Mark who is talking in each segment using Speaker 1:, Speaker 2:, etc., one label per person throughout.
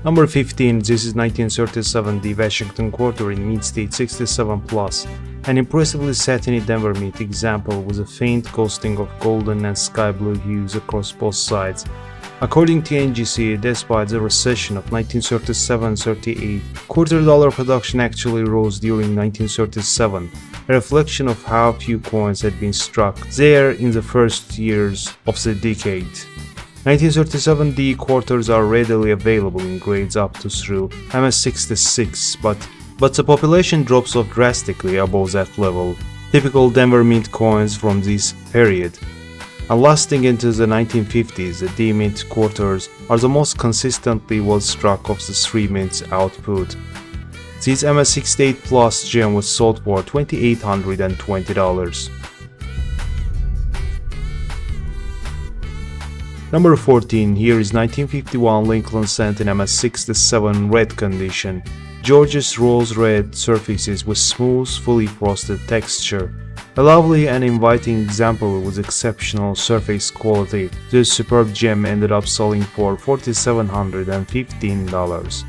Speaker 1: Number 15, this is 1937 the Washington Quarter in Mint State 67 Plus, an impressively satiny Denver mint example with a faint ghosting of golden and sky blue hues across both sides. According to NGC, despite the recession of 1937-38, quarter-dollar production actually rose during 1937, a reflection of how few coins had been struck there in the first years of the decade. 1937 D quarters are readily available in grades up to through MS66, but the population drops off drastically above that level. Typical Denver mint coins from this period, and lasting into the 1950s, the D mint quarters are the most consistently well struck of the three mints output. This MS68 Plus gem was sold for $2,820. Number 14, here is 1951 Lincoln Cent in MS67 red condition. Gorgeous rose red surfaces with smooth, fully frosted texture. A lovely and inviting example with exceptional surface quality, this superb gem ended up selling for $4,715.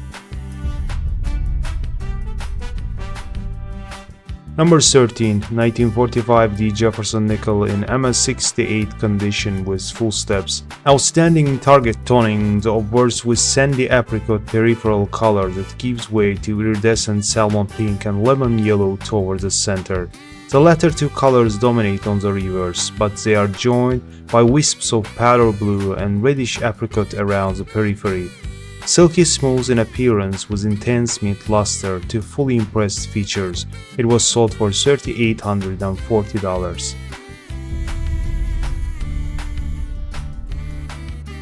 Speaker 1: Number 13, 1945 D Jefferson nickel in MS68 condition with full steps. Outstanding target toning, the obverse with sandy apricot peripheral color that gives way to iridescent salmon pink and lemon yellow toward the center. The latter two colors dominate on the reverse, but they are joined by wisps of powder blue and reddish apricot around the periphery. Silky smooth in appearance with intense mint luster to fully impressed features, it was sold for $3,840.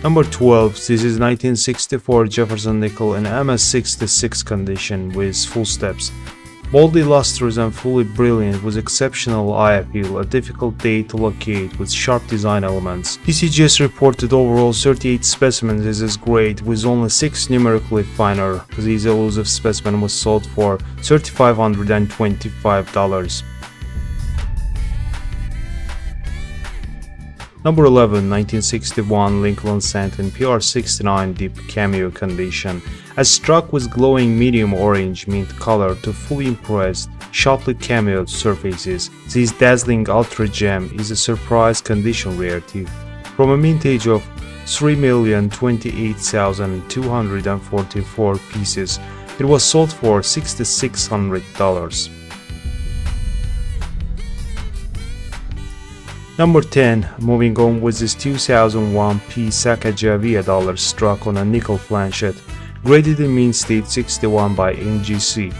Speaker 1: Number 12, this is 1964 Jefferson nickel in MS66 condition with full steps. Boldly lustrous and fully brilliant with exceptional eye appeal, a difficult date to locate with sharp design elements. PCGS reported overall 38 specimens as this grade with only 6 numerically finer. This elusive specimen was sold for $3,525. Number 11, 1961 Lincoln Cent in PR69 deep cameo condition, as struck with glowing medium orange mint color to fully impressed, sharply cameoed surfaces. This dazzling ultra gem is a surprise condition rarity. From a mintage of 3,028,244 pieces, it was sold for $6,600. Number 10, moving on with this 2001 P Sacagawea dollar struck on a nickel planchet, graded in Mint State 61 by NGC.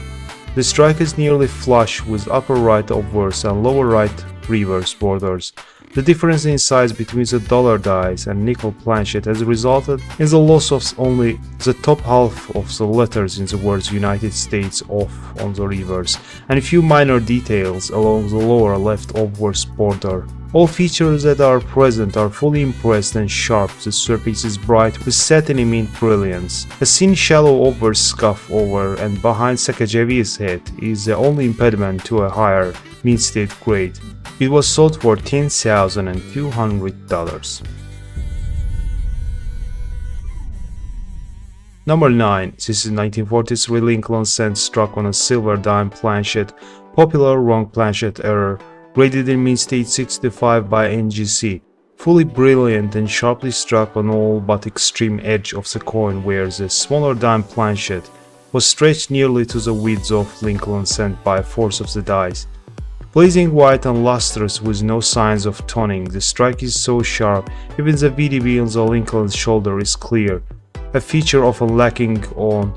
Speaker 1: The strike is nearly flush with upper right obverse and lower right reverse borders. The difference in size between the dollar dies and nickel planchet has resulted in the loss of only the top half of the letters in the words United States off on the reverse, and a few minor details along the lower left obverse border. All features that are present are fully impressed and sharp, the surface is bright with satiny mint brilliance. A thin shallow obverse scuff over and behind Sacagawea's head is the only impediment to a higher Mint State grade. It was sold for $10,200. Number 9, this is 1943 Lincoln Cent struck on a silver dime planchet, popular wrong planchet error, graded in Mint State 65 by NGC, fully brilliant and sharply struck on all but extreme edge of the coin where the smaller dime planchet was stretched nearly to the width of Lincoln Cent by force of the dice. Blazing white and lustrous with no signs of toning, the strike is so sharp even the VDB on the Lincoln's shoulder is clear, a feature often lacking on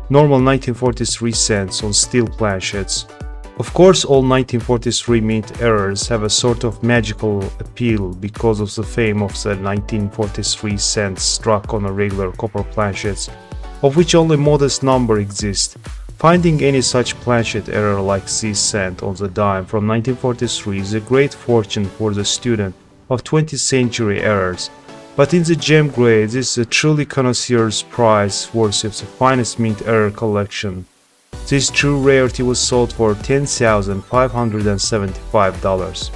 Speaker 1: normal 1943 cents on steel planchets. Of course, all 1943 mint errors have a sort of magical appeal because of the fame of the 1943 cents struck on a regular copper planchets, of which only modest number exist. Finding any such planchet error like this cent on the dime from 1943 is a great fortune for the student of 20th century errors, but in the gem grade this is a truly connoisseur's prize worthy of the finest mint error collection. This true rarity was sold for $10,575.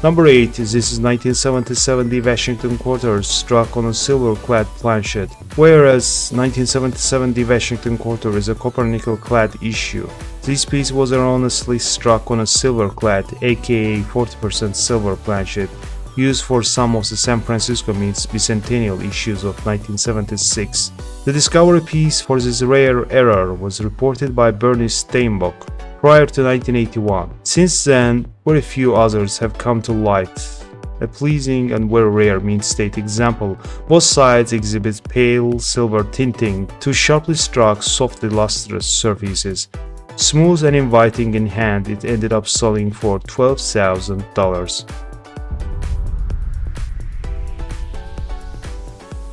Speaker 1: Number 8 is this is 1977 D Washington quarters struck on a silver-clad planchet, whereas 1977 D Washington quarter is a copper-nickel-clad issue. This piece was erroneously struck on a silver-clad, aka 40% silver planchet, used for some of the San Francisco Mint's bicentennial issues of 1976. The discovery piece for this rare error was reported by Bernie Steinbock prior to 1981. Since then, very few others have come to light. A pleasing and very rare mint state example, both sides exhibit pale silver tinting to sharply struck, softly lustrous surfaces. Smooth and inviting in hand, it ended up selling for $12,000.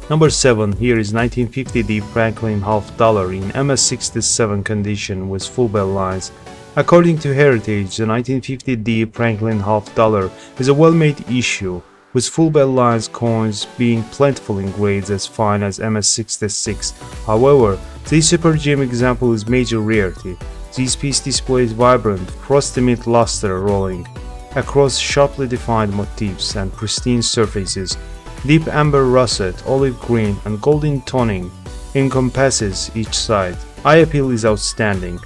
Speaker 1: Number 7, here is 1950 D Franklin half dollar in MS67 condition with full bell lines. According to Heritage, the 1950 D Franklin half dollar is a well-made issue, with full bell lines coins being plentiful in grades as fine as MS66. However, this super gem example is major rarity. This piece displays vibrant, frosty mint luster rolling across sharply defined motifs and pristine surfaces. Deep amber russet, olive green, and golden toning encompasses each side. Eye appeal is outstanding.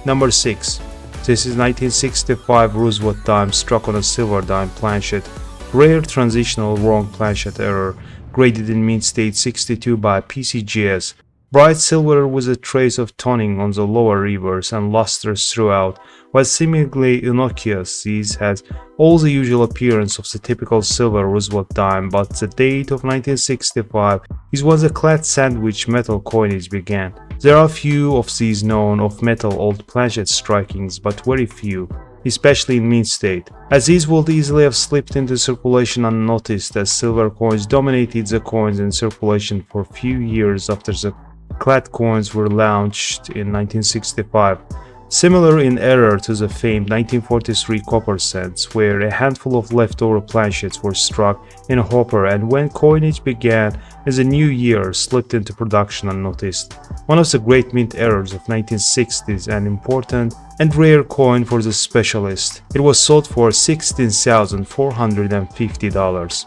Speaker 1: Number 6. This is 1965 Roosevelt dime struck on a silver dime planchet. Rare transitional wrong planchet error, graded in mint state 62 by PCGS. Bright silver with a trace of toning on the lower reverse and lustrous throughout. While seemingly innocuous, this has all the usual appearance of the typical silver Roosevelt dime, but the date of 1965 is when the clad sandwich metal coinage began. There are few of these known of metal old planchet strikings, but very few, especially in mint state, as these would easily have slipped into circulation unnoticed, as silver coins dominated the coins in circulation for a few years after the clad coins were launched in 1965. Similar in error to the famed 1943 copper cents, where a handful of leftover planchets were struck in a hopper and when coinage began as a new year slipped into production unnoticed. One of the great mint errors of 1960s, an important and rare coin for the specialist. It was sold for $16,450.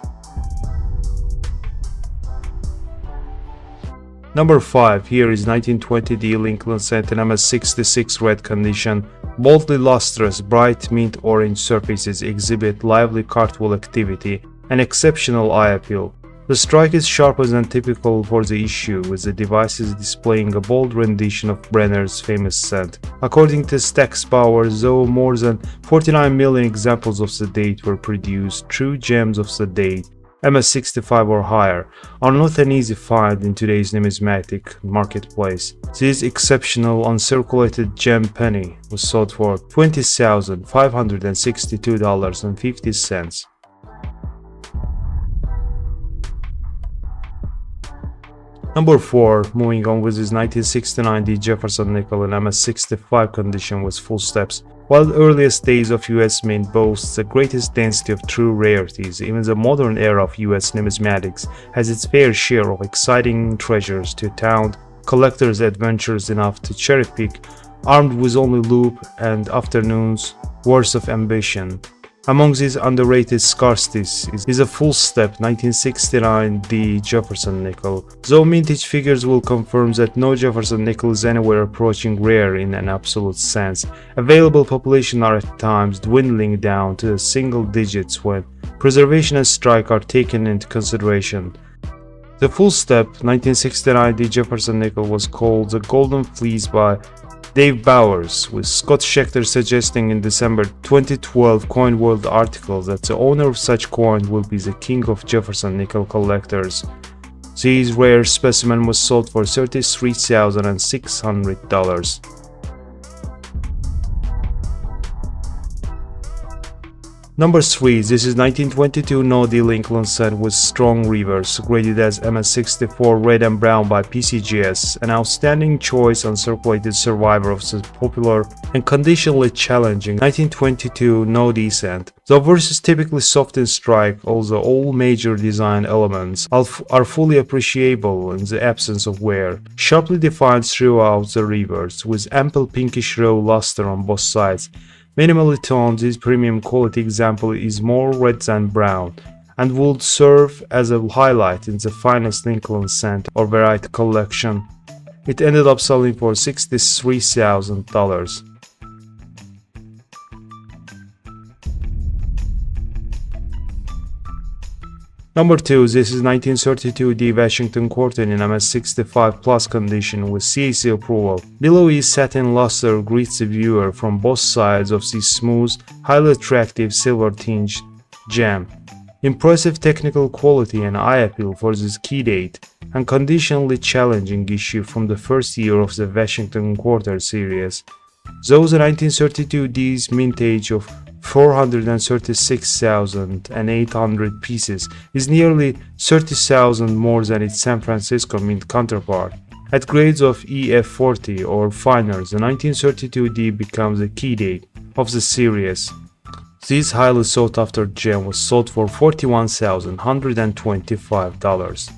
Speaker 1: Number 5, here is 1920 D Lincoln Cent in MS66 red condition. Boldly lustrous, bright mint orange surfaces exhibit lively cartwheel activity and exceptional eye appeal. The strike is sharper than typical for the issue, with the devices displaying a bold rendition of Brenner's famous cent. According to Stack's Power, though more than 49 million examples of the date were produced, true gems of the date, MS65 or higher, are not an easy find in today's numismatic marketplace. This exceptional uncirculated gem penny was sold for $20,562.50. Number 4, moving on with his 1969 D Jefferson nickel in MS65 condition with full steps. While the earliest days of US Mint boasts the greatest density of true rarities, even the modern era of US numismatics has its fair share of exciting treasures to taunt collectors adventurous enough to cherry-pick, armed with only loop and afternoons worth of ambition. Among these underrated scarcities is a full-step 1969 D Jefferson nickel, though mintage figures will confirm that no Jefferson nickel is anywhere approaching rare in an absolute sense. Available population are at times dwindling down to the single digits when preservation and strike are taken into consideration. The full-step 1969 D Jefferson nickel was called the Golden Fleece by Dave Bowers, with Scott Schechter suggesting in December 2012 Coin World article that the owner of such coin will be the king of Jefferson nickel collectors. This rare specimen was sold for $33,600. Number 3. This is 1922 no-D Lincoln set with strong reverse, graded as MS64 red and brown by PCGS, an outstanding choice and circulated survivor of the popular and conditionally challenging 1922 no-D scent. The verse is typically soft in strike, although all major design elements are fully appreciable in the absence of wear. Sharply defined throughout the reverse, with ample pinkish raw luster on both sides. Minimally toned, this premium quality example is more red than brown and would serve as a highlight in the finest Lincoln scent or variety collection. It ended up selling for $63,000. Number 2. This is 1932 D Washington Cotton in MS65 Plus condition with CAC approval. Below is satin luster greets the viewer from both sides of this smooth, highly attractive silver-tinged gem. Impressive technical quality and eye appeal for this key date and conditionally challenging issue from the first year of the Washington Quarter series. Though the 1932 D's mintage of 436,800 pieces is nearly 30,000 more than its San Francisco mint counterpart. At grades of EF40 or finer, the 1932 D becomes the key date of the series. This highly sought-after gem was sold for $41,125.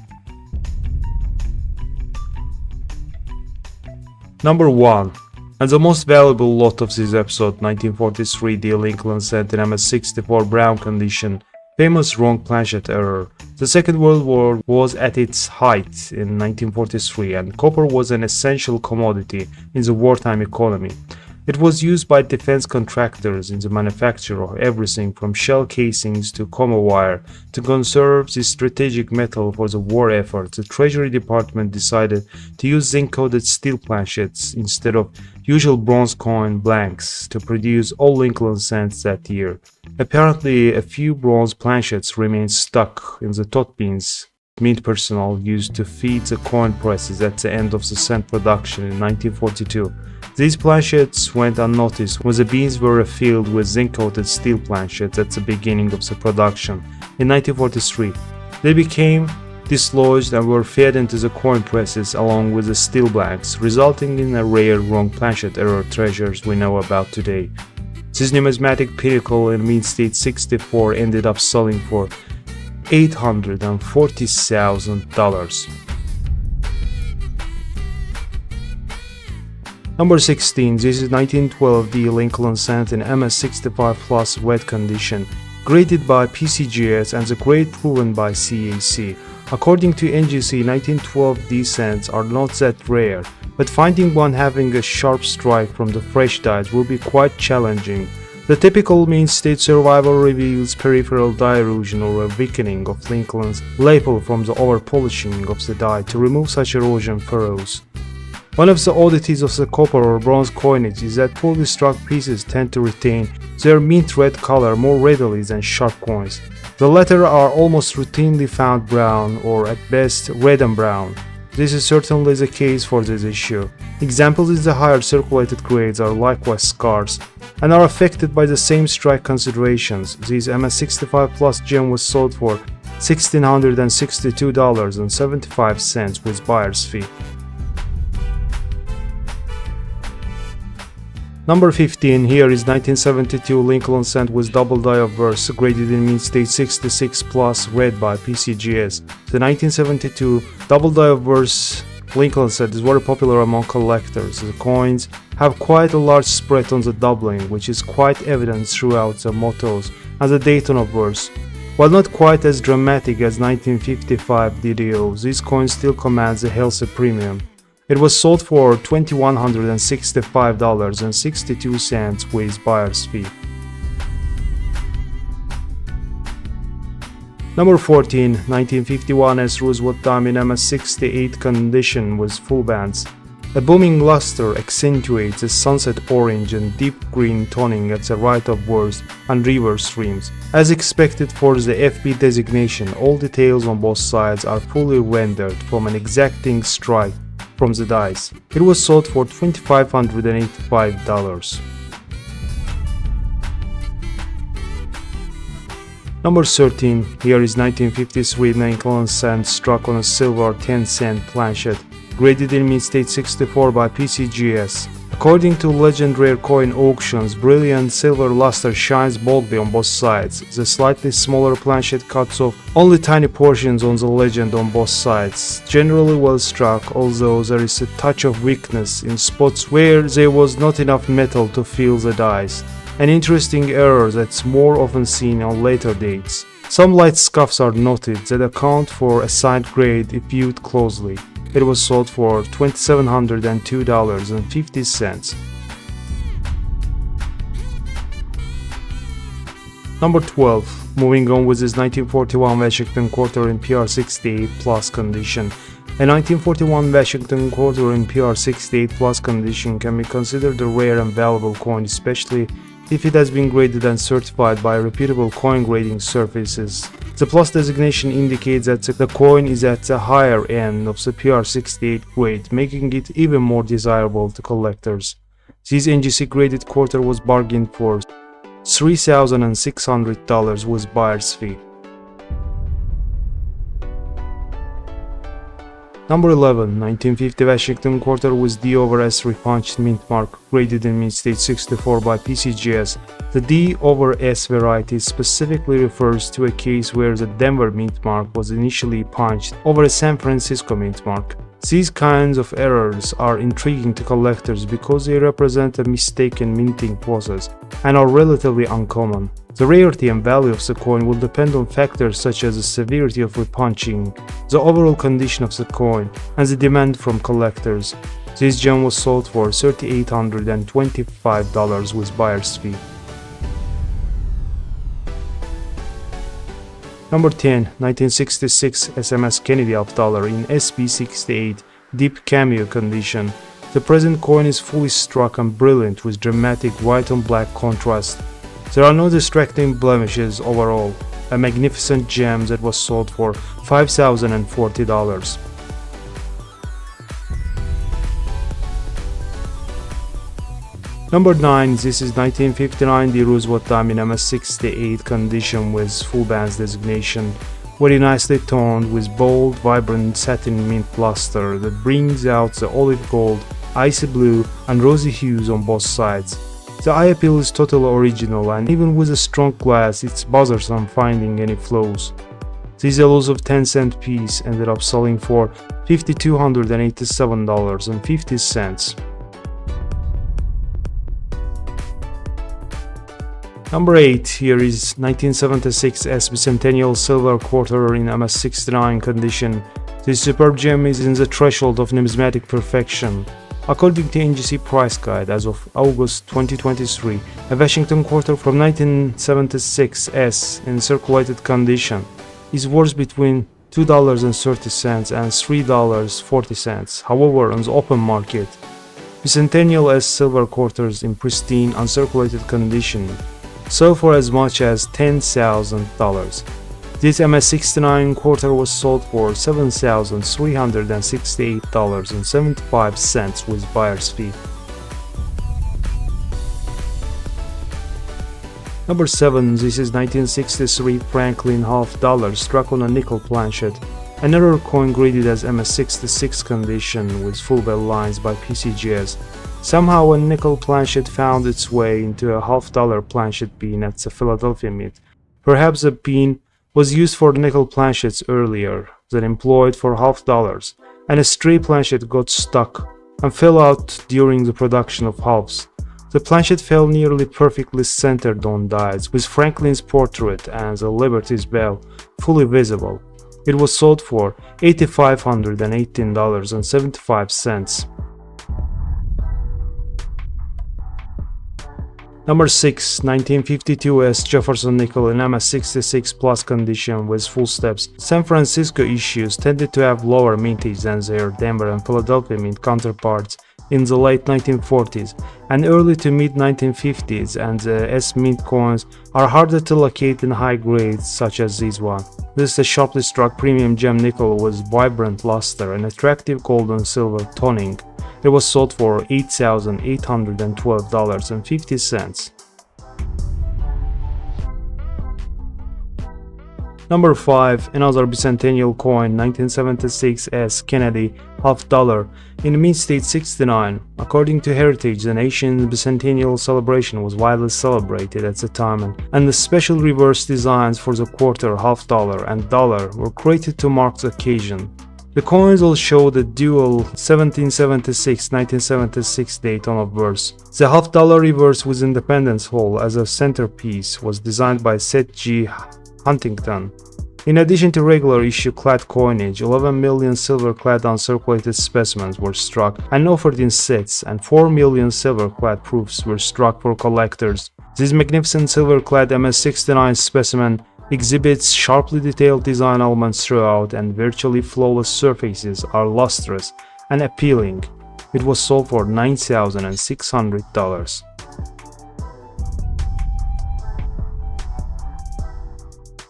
Speaker 1: Number 1. And the most valuable lot of this episode, 1943 D Lincoln scent in MS64 brown condition, famous wrong planchet error. The Second World War was at its height in 1943 and copper was an essential commodity in the wartime economy. It was used by defense contractors in the manufacture of everything from shell casings to copper wire. To conserve this strategic metal for the war effort, the Treasury Department decided to use zinc-coated steel planchets instead of usual bronze coin blanks to produce all Lincoln cents that year. Apparently, a few bronze planchets remained stuck in the tot beans mint personnel used to feed the coin presses at the end of the cent production in 1942. These planchets went unnoticed when the beans were refilled with zinc-coated steel planchets at the beginning of the production. In 1943, they became dislodged and were fed into the coin presses along with the steel blanks, resulting in a rare wrong planchet error treasures we know about today. This numismatic pinnacle in mint state 64 ended up selling for $840,000. Number 16. This is 1912 D Lincoln cent in MS65 Plus red condition, graded by PCGS and the grade proven by CAC. According to NGC, 1912 D cents are not that rare, but finding one having a sharp strike from the fresh dyes will be quite challenging. The typical mint state survival reveals peripheral dye erosion or a weakening of Lincoln's lapel from the over-polishing of the dye to remove such erosion furrows. One of the oddities of the copper or bronze coinage is that poorly struck pieces tend to retain their mint red color more readily than sharp coins. The latter are almost routinely found brown or at best red and brown. This is certainly the case for this issue. Examples in the higher circulated grades are likewise scarce and are affected by the same strike considerations. This MS65 Plus gem was sold for $1,662.75 with buyer's fee. Number 15. Here is 1972 Lincoln cent with double die of verse, graded in mint state 66 Plus red by PCGS. The 1972 double die of verse Lincoln cent is very popular among collectors. The coins have quite a large spread on the doubling, which is quite evident throughout the mottos and the date of verse. While not quite as dramatic as 1955 DDO, this coin still commands a healthy premium. It was sold for $2,165.62 with buyer's fee. Number 14. 1951 S Roosevelt dime in MS68 condition with full bands. A booming luster accentuates the sunset orange and deep green toning at the right of verse and reverse rims. As expected for the FB designation, all details on both sides are fully rendered from an exacting strike from the dice. It was sold for $2,585. Number 13, here is 1953 nickel-and-cent struck on a silver 10-cent planchet, graded in mint-state 64 by PCGS. According to Legend Rare Coin Auctions, brilliant silver luster shines boldly on both sides. The slightly smaller planchet cuts off only tiny portions on the legend on both sides. Generally well struck, although there is a touch of weakness in spots where there was not enough metal to fill the dies. An interesting error that's more often seen on later dates. Some light scuffs are noted that account for assigned grade if viewed closely. It was sold for $2,702.50. Number 12. Moving on with this 1941 Washington quarter in PR68 plus condition. A 1941 Washington quarter in PR68 plus condition can be considered a rare and valuable coin, especially if it has been graded and certified by reputable coin grading services. The plus designation indicates that the coin is at the higher end of the PR68 grade, making it even more desirable to collectors. This NGC graded quarter was bargained for $3,600 with buyer's fee. Number 11, 1950 Washington quarter with D over S repunched mint mark, graded in mint state 64 by PCGS. The D over S variety specifically refers to a case where the Denver mint mark was initially punched over a San Francisco mint mark. These kinds of errors are intriguing to collectors because they represent a mistaken minting process and are relatively uncommon. The rarity and value of the coin will depend on factors such as the severity of repunching, the overall condition of the coin, and the demand from collectors. This gem was sold for $3,825 with buyer's fee. Number 10, 1966 SMS Kennedy half dollar in SB68 deep cameo condition. The present coin is fully struck and brilliant with dramatic white on black contrast. There are no distracting blemishes overall. A magnificent gem that was sold for $5,040. Number 9, this is 1959 the Roosevelt Diamond MS68 condition with full bands designation, very nicely toned with bold, vibrant satin mint luster that brings out the olive gold, icy blue, and rosy hues on both sides. The eye appeal is totally original, and even with a strong glass, it's bothersome finding any flaws. This elusive 10-cent piece ended up selling for $5,287.50. Number 8, here is 1976 S Bicentennial Silver Quarter in MS69 condition. This superb gem is in the threshold of numismatic perfection. According to NGC price guide as of August 2023, a Washington quarter from 1976 S in circulated condition is worth between $2.30 and $3.40. However, on the open market, Bicentennial S silver quarters in pristine uncirculated condition sell for as much as $10,000. This MS69 quarter was sold for $7,368.75 with buyer's fee. Number 7, this is 1963 Franklin half dollar struck on a nickel planchet, an error coin graded as MS66 condition with full bell lines by PCGS. Somehow a nickel planchet found its way into a half dollar planchet pin at the Philadelphia Mint. Perhaps the pin was used for nickel planchets earlier, then employed for half dollars, and a stray planchet got stuck and fell out during the production of halves. The planchet fell nearly perfectly centered on dies, with Franklin's portrait and the Liberty's bell fully visible. It was sold for $8,518.75. Number 6, 1952 S Jefferson nickel in MS66 plus condition with full steps. San Francisco issues tended to have lower mintage than their Denver and Philadelphia mint counterparts in the late 1940s and early to mid 1950s, and the S mint coins are harder to locate in high grades such as this one. This is a sharply struck premium gem nickel with vibrant luster and attractive gold and silver toning. It was sold for $8,812.50. Number 5. Another bicentennial coin, 1976 S. Kennedy $half in the mint state 69. According to Heritage, the nation's bicentennial celebration was widely celebrated at the time, and the special reverse designs for the quarter, $half, and dollar were created to mark the occasion. The coins all show the dual 1776-1976 date on obverse. The $half reverse with Independence Hall as a centerpiece was designed by Seth G. Huntington. In addition to regular issue clad coinage, 11 million silver clad uncirculated specimens were struck and offered in sets, and 4 million silver clad proofs were struck for collectors. This magnificent silver clad MS-69 specimen exhibits sharply detailed design elements throughout, and virtually flawless surfaces are lustrous and appealing. It was sold for $9,600.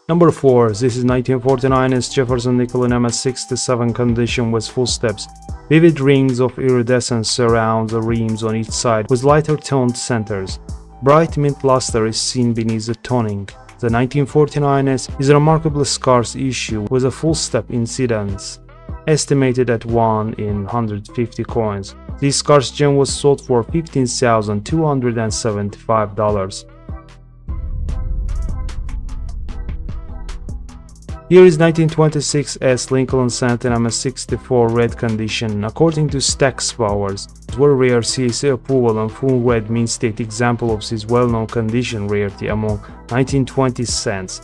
Speaker 1: Number 4. This is 1949's Jefferson nickel in MS-67 condition with full steps. Vivid rings of iridescence surround the rims on each side with lighter toned centers. Bright mint luster is seen beneath the toning. The 1949S is a remarkably scarce issue with a full step incidence, estimated at 1 in 150 coins. This scarce gem was sold for $15,275. Here is 1926 S. Lincoln Cent in MS-64 red condition. According to Stack's Powers, it were rare CAC approval and full red mint state example of this well-known condition rarity among 1920 cents.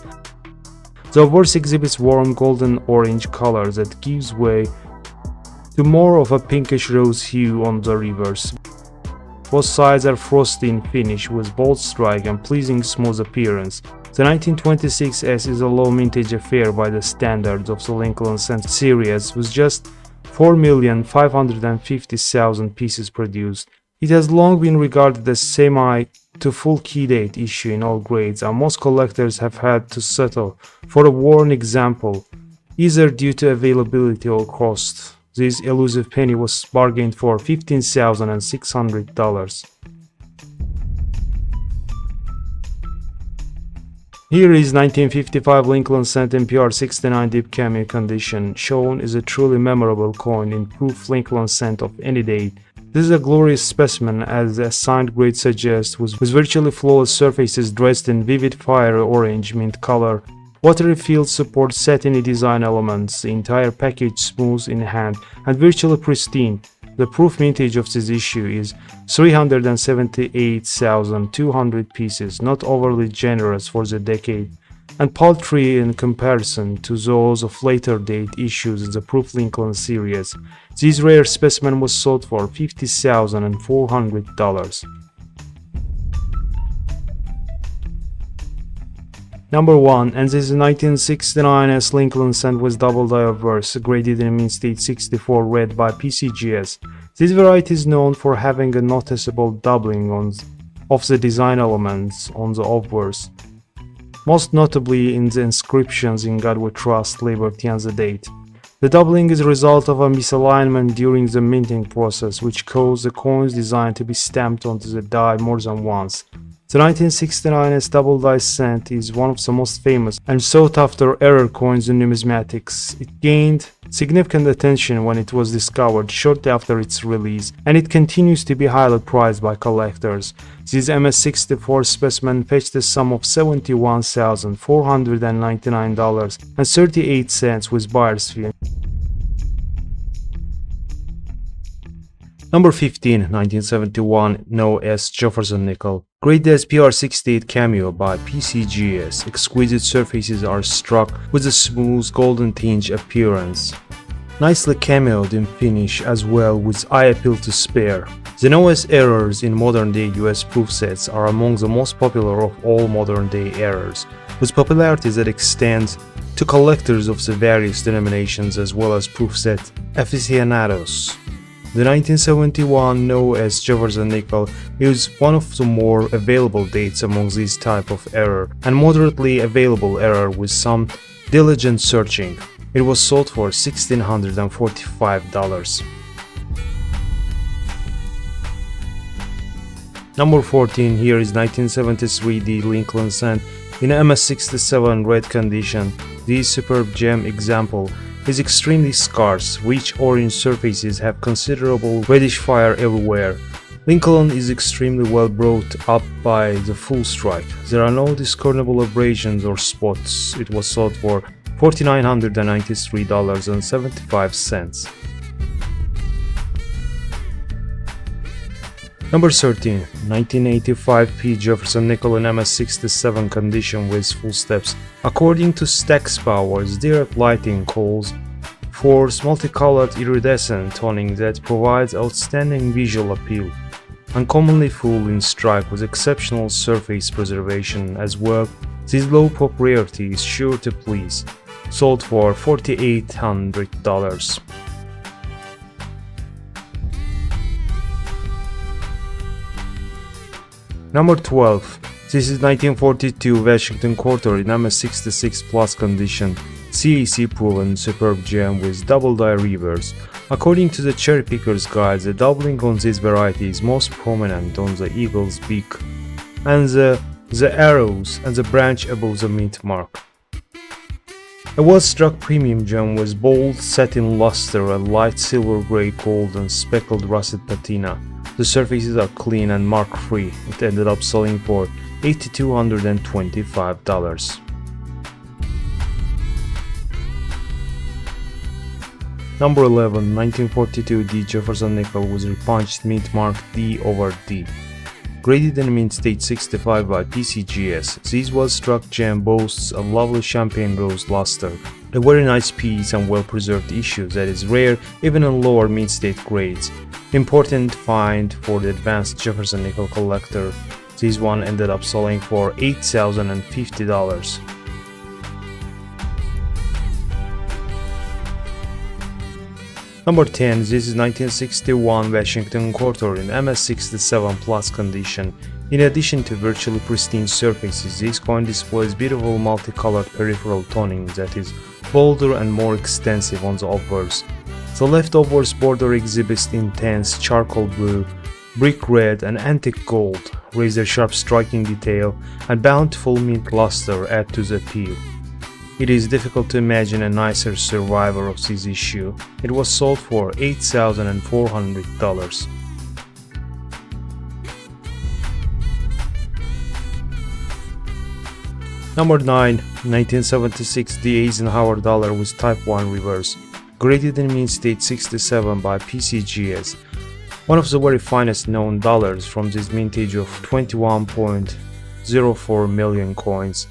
Speaker 1: The obverse exhibits warm golden orange color that gives way to more of a pinkish rose hue on the reverse. Both sides are frosty in finish with bold strike and pleasing smooth appearance. The 1926 S is a low mintage affair by the standards of the Lincoln Cent series, with just 4,550,000 pieces produced. It has long been regarded as semi to full key date issue in all grades, and most collectors have had to settle for a worn example, either due to availability or cost. This elusive penny was bargained for $15,600. Here is 1955 Lincoln Cent NPR 69 deep cameo condition. Shown is a truly memorable coin in proof Lincoln Cent of any date. This is a glorious specimen, as the assigned grade suggests, with virtually flawless surfaces dressed in vivid fiery orange mint color. Watery field support satiny design elements, the entire package smooth in hand and virtually pristine. The proof mintage of this issue is 378,200 pieces, not overly generous for the decade, and paltry in comparison to those of later date issues in the proof Lincoln series. This rare specimen was sold for $50,400. Number 1, and this is 1969 S. Lincoln Cent with double die obverse, graded in mint state 64 red by PCGS. This variety is known for having a noticeable doubling of the design elements on the obverse, most notably in the inscriptions "In God We Trust, Liberty and the Date." The doubling is a result of a misalignment during the minting process, which caused the coin's design to be stamped onto the die more than once. The 1969's double die cent is one of the most famous and sought-after error coins in numismatics. It gained significant attention when it was discovered shortly after its release, and it continues to be highly prized by collectors. This MS-64 specimen fetched a sum of $71,499.38 with buyer's fee. Number 15, 1971 No S. Jefferson nickel. Graded as PR68 cameo by PCGS. Exquisite surfaces are struck with a smooth golden tinge appearance. Nicely cameoed in finish as well, with eye appeal to spare. The No S errors in modern day US proof sets are among the most popular of all modern day errors, with popularity that extends to collectors of the various denominations as well as proof set aficionados. The 1971 No S. Jefferson nickel is one of the more available dates among these type of error, and moderately available error with some diligent searching. It was sold for $1,645. Number 14, here is 1973 D. Lincoln Cent In MS67 red condition, this superb gem example is extremely scarce. Rich orange surfaces have considerable reddish fire everywhere. Lincoln is extremely well brought up by the full strike. There are no discernible abrasions or spots. It was sold for $4,993.75. Number 13, 1985 P. Jefferson nickel in MS67 condition with full steps. According to Stack's Powers, direct lighting calls for multicolored iridescent toning that provides outstanding visual appeal. Uncommonly full in strike with exceptional surface preservation as well. This low pop rarity is sure to please. Sold for $4,800. Number 12. This is 1942 Washington Quarter in MS66 Plus condition. CAC proven superb gem with double die reverse. According to the Cherry Picker's Guide, the doubling on this variety is most prominent on the eagle's beak and the arrows and the branch above the mint mark. A well-struck premium gem with bold satin luster and light silver grey gold and speckled russet patina. The surfaces are clean and mark-free. It ended up selling for $8,225. Number 11, 1942 D. Jefferson nickel with repunched mint mark D over D. Graded in mint state 65 by PCGS, this well-struck gem boasts a lovely champagne rose luster, a very nice piece and well-preserved issue that is rare even in lower mint state grades. Important find for the advanced Jefferson nickel collector. This one ended up selling for $8,050. Number 10. This is 1961 Washington Quarter in MS67 Plus condition. In addition to virtually pristine surfaces, this coin displays beautiful multicolored peripheral toning that is bolder and more extensive on the obverse. The left obverse border exhibits intense charcoal blue, brick red and antique gold. Razor-sharp striking detail and bountiful mint luster add to the appeal. It is difficult to imagine a nicer survivor of this issue. It was sold for $8,400. Number 9. 1976 D. Eisenhower dollar with Type 1 reverse. Graded in mint state 67 by PCGS. One of the very finest known dollars from this mintage of 21.04 million coins.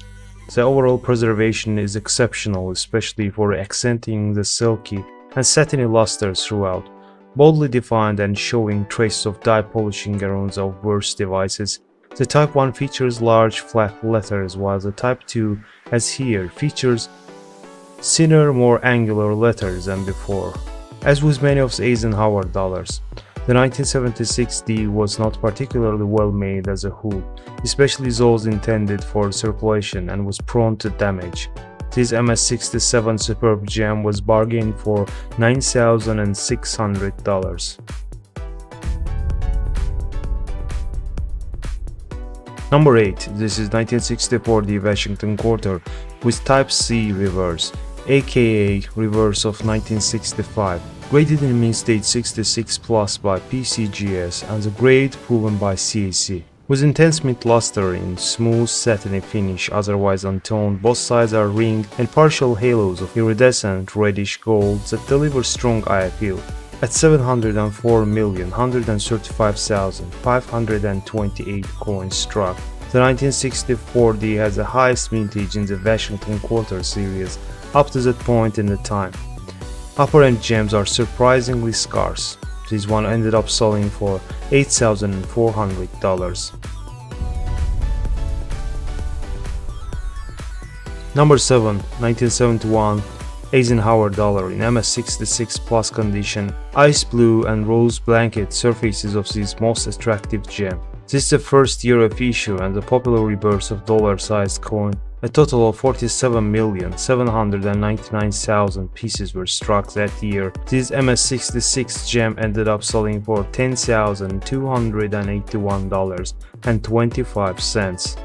Speaker 1: The overall preservation is exceptional, especially for accenting the silky and satiny luster throughout. Boldly defined and showing traces of die polishing around the obverse devices. The Type 1 features large flat letters, while the Type 2, as here, features thinner, more angular letters than before. As with many of the Eisenhower dollars, the 1976 D was not particularly well made as a whole, especially those intended for circulation, and was prone to damage. This MS67 superb gem was bargained for $9,600. Number 8. This is 1964 D Washington Quarter with Type C reverse, aka reverse of 1965. Graded in mint state 66 plus by PCGS and the grade proven by CAC. With intense mint luster in smooth satiny finish, otherwise untoned, both sides are ringed and partial halos of iridescent reddish gold that deliver strong eye appeal. At 704,135,528 coins struck, the 1964 D has the highest mintage in the Washington Quarter series up to that point in the time. Upper end gems are surprisingly scarce. This one ended up selling for $8,400. Number 7. 1971 Eisenhower dollar in MS66 plus condition. Ice blue and rose blanket surfaces of this most attractive gem. This is the first year of issue and the popular rebirth of dollar-sized coin. A total of 47,799,000 pieces were struck that year. This MS66 gem ended up selling for $10,281.25.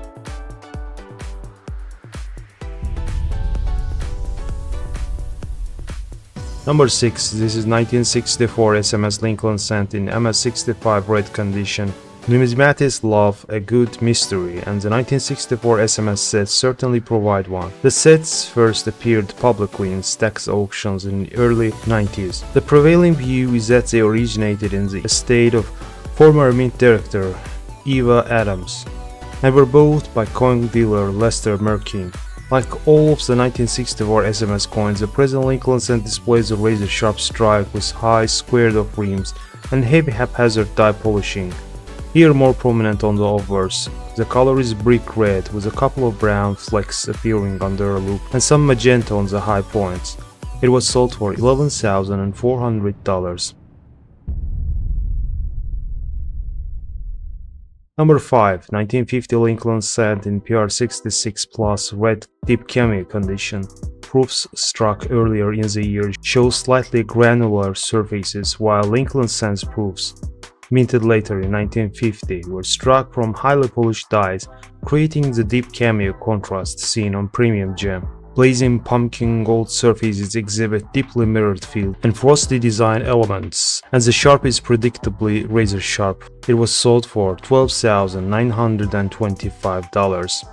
Speaker 1: Number 6. This is 1964 SMS Lincoln Cent in MS65 red condition. Numismatics love a good mystery, and the 1964 SMS sets certainly provide one. The sets first appeared publicly in Stax auctions in the early 90s. The prevailing view is that they originated in the estate of former mint director Eva Adams, and were bought by coin dealer Lester Merkin. Like all of the 1964 SMS coins, the present Lincoln Cent displays a razor-sharp strike with high squared-off rims and heavy haphazard die polishing. Here more prominent on the obverse. The color is brick red with a couple of brown flecks appearing under a loop and some magenta on the high points. It was sold for $11,400. Number 5. 1950 Lincoln Cent in PR66 Plus red deep cameo condition. Proofs struck earlier in the year show slightly granular surfaces, while Lincoln Cent's proofs, minted later in 1950, were struck from highly polished dies, creating the deep cameo contrast seen on premium gem. Blazing pumpkin gold surfaces exhibit deeply mirrored field and frosty design elements, and the sharp is predictably razor sharp. It was sold for $12,925.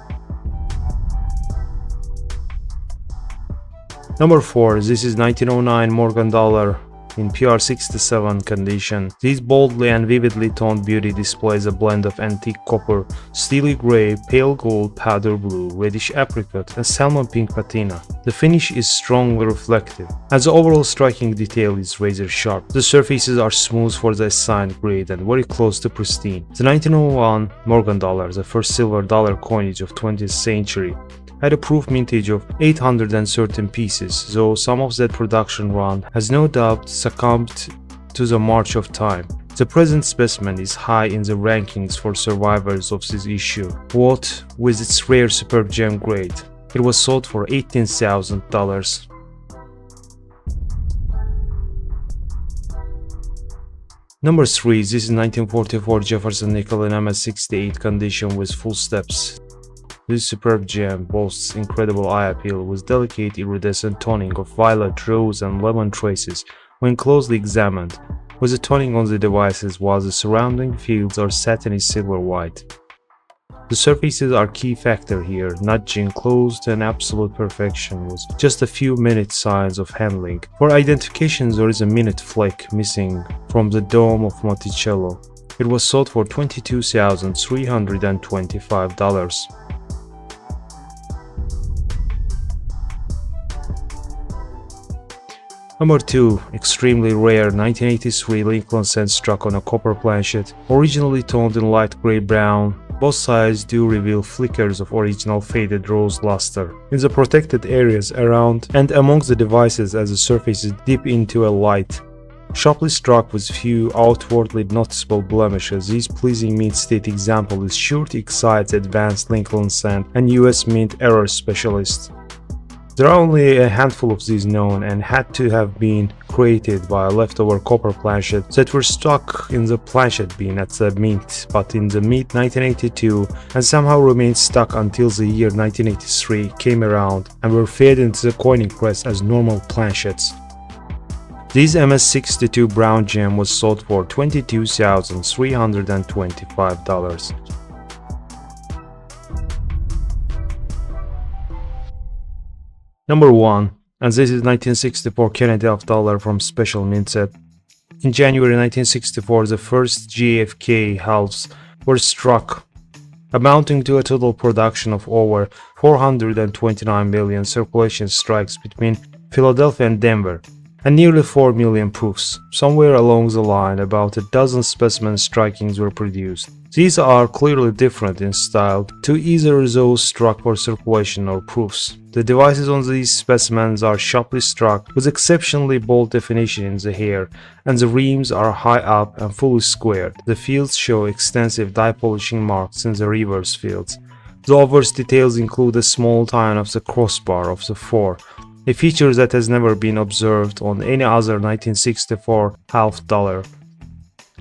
Speaker 1: Number 4. This is 1909 Morgan dollar in PR67 condition. This boldly and vividly toned beauty displays a blend of antique copper, steely gray, pale gold, powder blue, reddish apricot, and salmon pink patina. The finish is strongly reflective, and the overall striking detail is razor sharp. The surfaces are smooth for the assigned grade and very close to pristine. The 1901 Morgan dollar, the first silver dollar coinage of 20th century, had a proof mintage of 813 pieces, though some of that production run has no doubt succumbed to the march of time. The present specimen is high in the rankings for survivors of this issue, what with its rare superb gem grade. It was sold for $18,000. Number 3. This is 1944 Jefferson nickel in MS68 condition with full steps. This superb gem boasts incredible eye appeal with delicate iridescent toning of violet, rose, and lemon traces when closely examined, with the toning on the devices while the surrounding fields are satiny silver white. The surfaces are key factor here, nudging close to an absolute perfection with just a few minute signs of handling. For identification there is a minute fleck missing from the dome of Monticello. It was sold for $22,325. Number 2. Extremely rare 1983 Lincoln Cent struck on a copper planchet, originally toned in light grey-brown. Both sides do reveal flickers of original faded rose luster in the protected areas around and amongst the devices as the surfaces dip into a light. Sharply struck with few outwardly noticeable blemishes, this pleasing mint state example is sure to excite advanced Lincoln Cent and US Mint error specialists. There are only a handful of these known and had to have been created by a leftover copper planchet that were stuck in the planchet bin at the mint but in the mid-1982 and somehow remained stuck until the year 1983 came around and were fed into the coining press as normal planchets. This MS62 brown gem was sold for $22,325. Number 1. And this is 1964 Kennedy half dollar from Special Mint set. In January 1964, the first JFK halves were struck, amounting to a total production of over 429 million circulation strikes between Philadelphia and Denver, and nearly 4 million proofs. Somewhere along the line, about a dozen specimen strikings were produced. These are clearly different in style to either those struck for circulation or proofs. The devices on these specimens are sharply struck with exceptionally bold definition in the hair, and the rims are high up and fully squared. The fields show extensive die polishing marks in the reverse fields. The obverse details include a small tine of the crossbar of the 4, a feature that has never been observed on any other 1964 half dollar.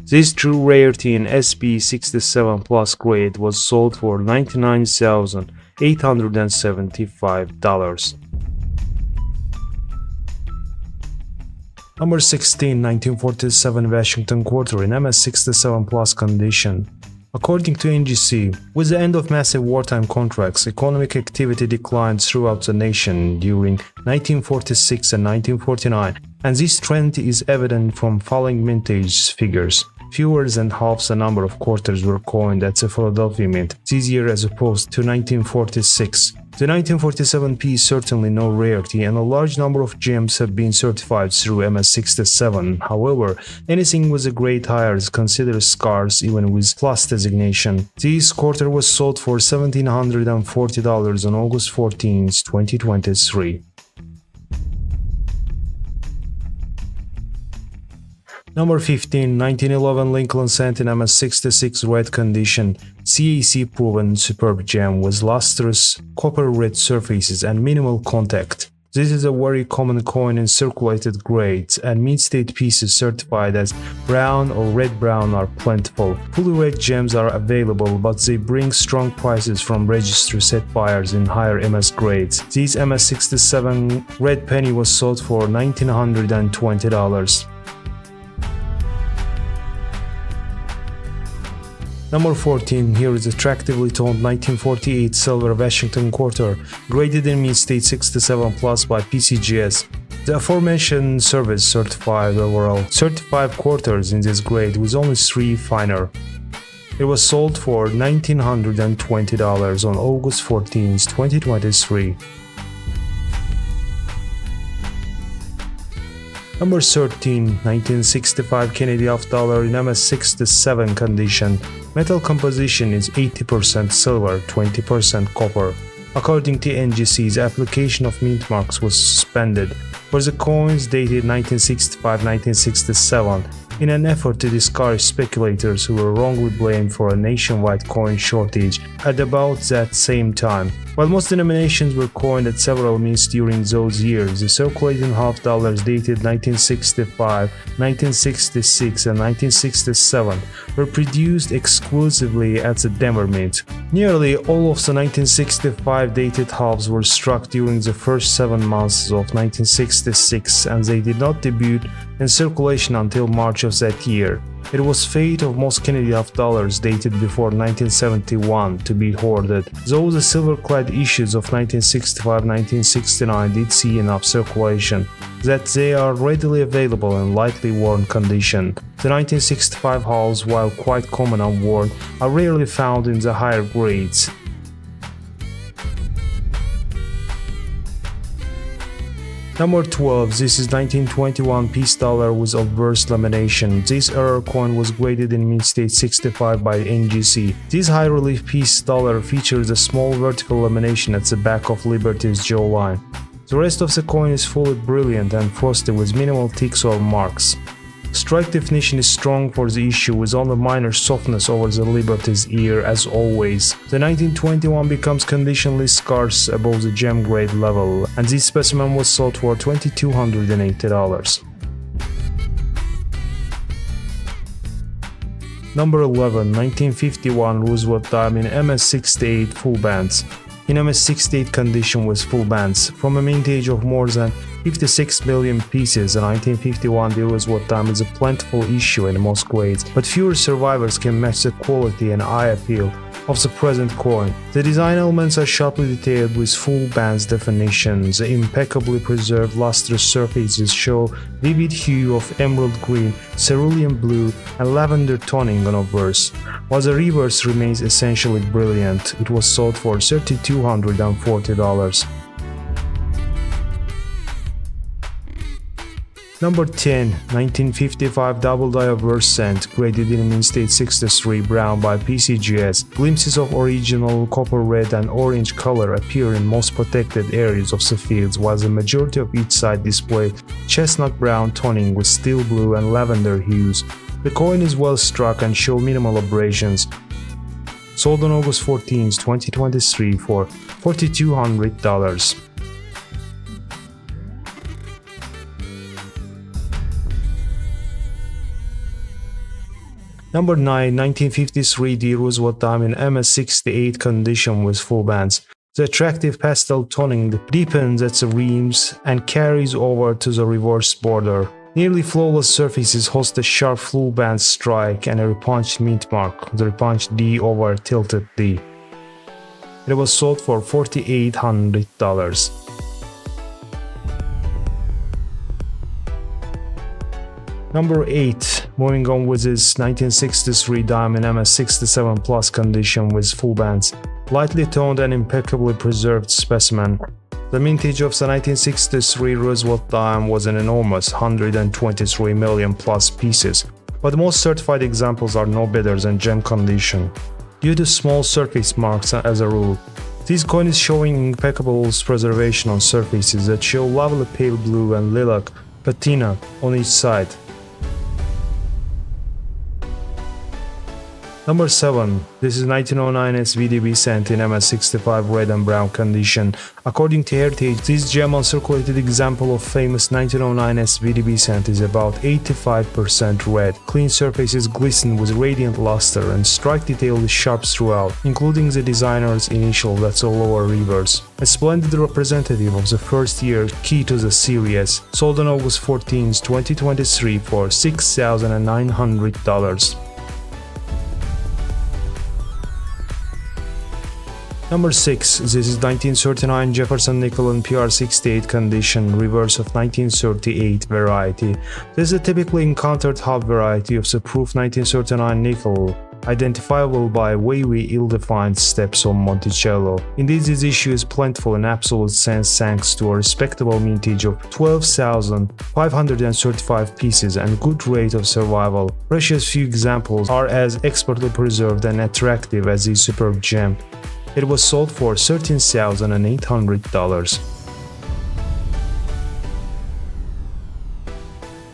Speaker 1: This true rarity in SP67 Plus grade was sold for $99,875. Number 16, 1947 Washington quarter in MS67 plus condition. According to NGC, with the end of massive wartime contracts, economic activity declined throughout the nation during 1946 and 1949, and this trend is evident from following mintage figures. Fewer than half the number of quarters were coined at the Philadelphia Mint this year as opposed to 1946. The 1947 piece is certainly no rarity, and a large number of gems have been certified through MS67. However, anything with a grade higher is considered scarce even with plus designation. This quarter was sold for $1,740 on August 14, 2023. Number 15, 1911 Lincoln Cent in MS66 red condition, CAC proven superb gem with lustrous copper red surfaces and minimal contact. This is a very common coin in circulated grades, and mint-state pieces certified as brown or red-brown are plentiful. Fully red gems are available, but they bring strong prices from registry set buyers in higher MS grades. This MS67 red penny was sold for $1,920. Number 14, here is attractively toned 1948 silver Washington quarter, graded in mint-state 67 plus by PCGS. The aforementioned service certified overall 35 quarters in this grade with only 3 finer. It was sold for $1,920 on August 14, 2023. Number 13, 1965 Kennedy half dollar in MS67 condition. Metal composition is 80% silver, 20% copper. According to NGC's, application of mint marks was suspended for the coins dated 1965-1967 in an effort to discourage speculators who were wrongly blamed for a nationwide coin shortage at about that same time. While most denominations were coined at several mints during those years, the circulating half dollars dated 1965, 1966, and 1967 were produced exclusively at the Denver Mint. Nearly all of the 1965 dated halves were struck during the first 7 months of 1966, and they did not debut in circulation until March of that year. It was fate of most Kennedy half dollars dated before 1971 to be hoarded, though the silver-clad issues of 1965-1969 did see enough circulation that they are readily available in lightly worn condition. The 1965 halves, while quite common and worn, are rarely found in the higher grades. Number 12, this is 1921 piece dollar with obverse lamination. This error coin was graded in mint-state 65 by NGC. This high-relief piece dollar features a small vertical lamination at the back of Liberty's jawline. The rest of the coin is fully brilliant and frosted with minimal ticks or marks. Strike definition is strong for the issue with only minor softness over the Liberty's ear as always. The 1921 becomes conditionally scarce above the gem grade level, and this specimen was sold for $2,280. Number 11, 1951 Roosevelt dime in MS68 full bands. In MS68 condition with full bands, from a mintage of more than 56 million pieces, the 1951 Roosevelt dime is a plentiful issue in most grades, but fewer survivors can match the quality and eye appeal of the present coin. The design elements are sharply detailed with full bands definitions. The impeccably preserved lustrous surfaces show vivid hue of emerald green, cerulean blue, and lavender toning on obverse, while the reverse remains essentially brilliant. It was sold for $3,240. Number 10, 1955 double die obverse cent, graded in mint-state 63 brown by PCGS. Glimpses of original copper red and orange color appear in most protected areas of the fields, while the majority of each side displayed chestnut brown toning with steel blue and lavender hues. The coin is well struck and show minimal abrasions. Sold on August 14, 2023 for $4,200. Number 9, 1953 D Roosevelt dime in MS68 condition with full bands. The attractive pastel toning deepens at the rims and carries over to the reverse border. Nearly flawless surfaces host a sharp full band strike and a repunched mint mark, the repunched D over tilted D. It was sold for $4,800. Number 8. Moving on with this 1963 diamond MS67 Plus condition with full bands, lightly toned and impeccably preserved specimen. The mintage of the 1963 Roosevelt dime was an enormous 123 million plus pieces, but most certified examples are no better than gem condition, due to small surface marks as a rule. This coin is showing impeccable preservation on surfaces that show lovely pale blue and lilac patina on each side. Number 7. This is 1909 SVDB cent in MS65 red and brown condition. According to Heritage, this gem uncirculated example of famous 1909 SVDB cent is about 85% red. Clean surfaces glisten with radiant luster and strike detail is sharp throughout, including the designer's initial that's a lower reverse. A splendid representative of the first year key to the series, sold on August 14, 2023 for $6,900. Number 6. This is 1939 Jefferson nickel in PR68 condition, reverse of 1938 variety. This is a typically encountered hub variety of the proof 1939 nickel, identifiable by wavy, ill-defined steps on Monticello. Indeed, this issue is plentiful in absolute sense thanks to a respectable mintage of 12,535 pieces and good rate of survival. Precious few examples are as expertly preserved and attractive as this superb gem. It was sold for $13,800.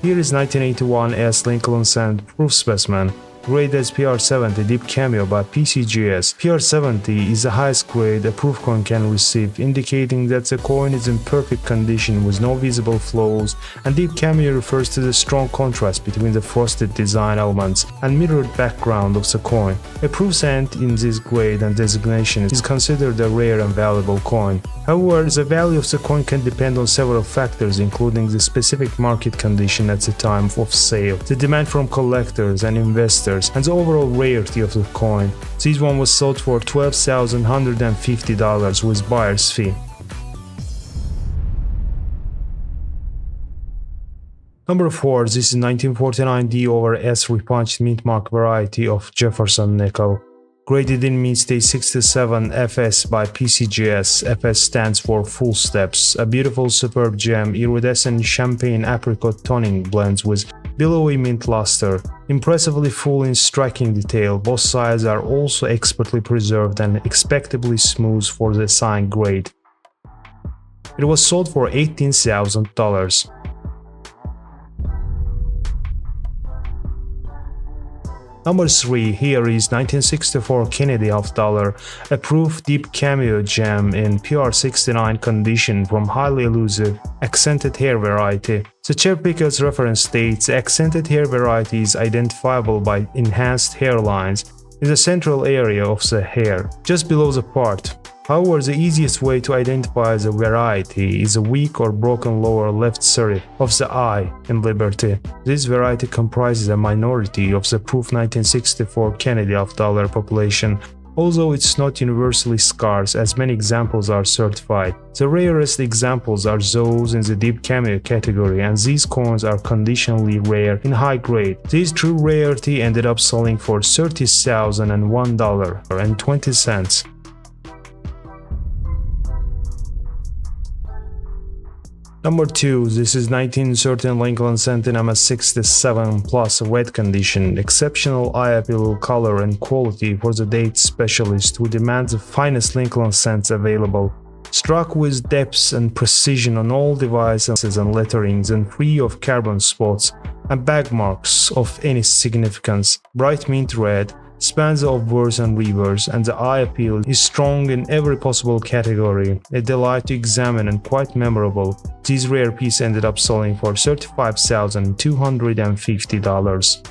Speaker 1: Here is 1981 S. Lincoln Cent proof specimen, grade as PR70 deep cameo by PCGS. PR70 is the highest grade a proof coin can receive, indicating that the coin is in perfect condition with no visible flaws, and deep cameo refers to the strong contrast between the frosted design elements and mirrored background of the coin. A proof cent in this grade and designation is considered a rare and valuable coin. However, the value of the coin can depend on several factors, including the specific market condition at the time of sale, the demand from collectors and investors, and the overall rarity of the coin. This one was sold for $12,150 with buyer's fee. Number 4. This is 1949 D over S repunched mint mark variety of Jefferson nickel. Graded in mint state 67 FS by PCGS. FS stands for full steps. A beautiful superb gem, iridescent champagne apricot toning blends with billowy mint luster. Impressively full in striking detail, both sides are also expertly preserved and expectably smooth for the assigned grade. It was sold for $18,000. Number 3. Here is 1964 Kennedy $half, a proof deep cameo gem in PR69 condition from highly elusive accented hair variety. The Cherpicker's reference states accented hair variety is identifiable by enhanced hairlines in the central area of the hair, just below the part. However, the easiest way to identify the variety is a weak or broken lower left serif of the eye in Liberty. This variety comprises a minority of the proof 1964 Kennedy $half population, although it's not universally scarce as many examples are certified. The rarest examples are those in the deep cameo category, and these coins are conditionally rare in high grade. This true rarity ended up selling for $30,001.20. Number 2. This is 1913 Lincoln Cent in MS67 Plus red condition, exceptional eye appeal, color and quality for the date specialist who demands the finest Lincoln cents available. Struck with depth and precision on all devices and letterings and free of carbon spots and bag marks of any significance. Bright mint red, spans the obverse and reverse, and the eye appeal is strong in every possible category, a delight to examine and quite memorable. This rare piece ended up selling for $35,250.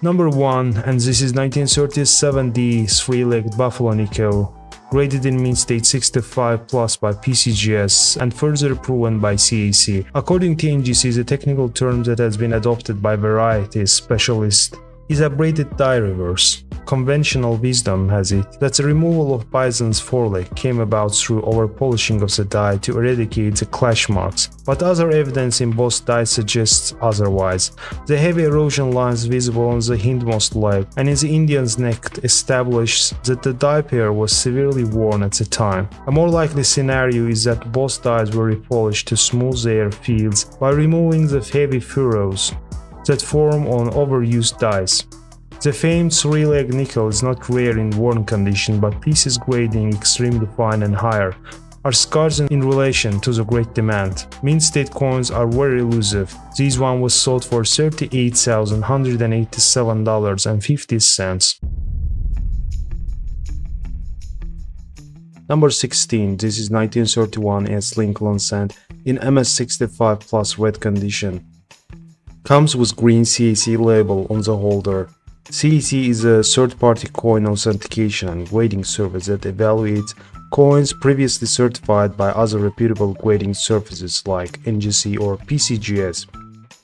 Speaker 1: Number 1, and this is 1937 D 3-legged buffalo nickel. graded in mint state 65 plus by PCGS and further proven by CAC. According to NGC, the technical term that has been adopted by variety specialists is a braided die reverse. Conventional wisdom has it that the removal of bison's foreleg came about through over-polishing of the die to eradicate the clash marks, but other evidence in both dies suggests otherwise. The heavy erosion lines visible on the hindmost leg and in the Indian's neck establish that the die pair was severely worn at the time. A more likely scenario is that both dies were repolished to smooth their fields by removing the heavy furrows that form on overused dies. The famed three-leg nickel is not rare in worn condition, but pieces grading extremely fine and higher are scarce in relation to the great demand. Mint state coins are very elusive. This one was sold for $38,187.50. Number 16. This is 1931 S Lincoln cent in MS65 plus red condition. Comes with green CAC label on the holder. CAC is a third-party coin authentication and grading service that evaluates coins previously certified by other reputable grading services like NGC or PCGS.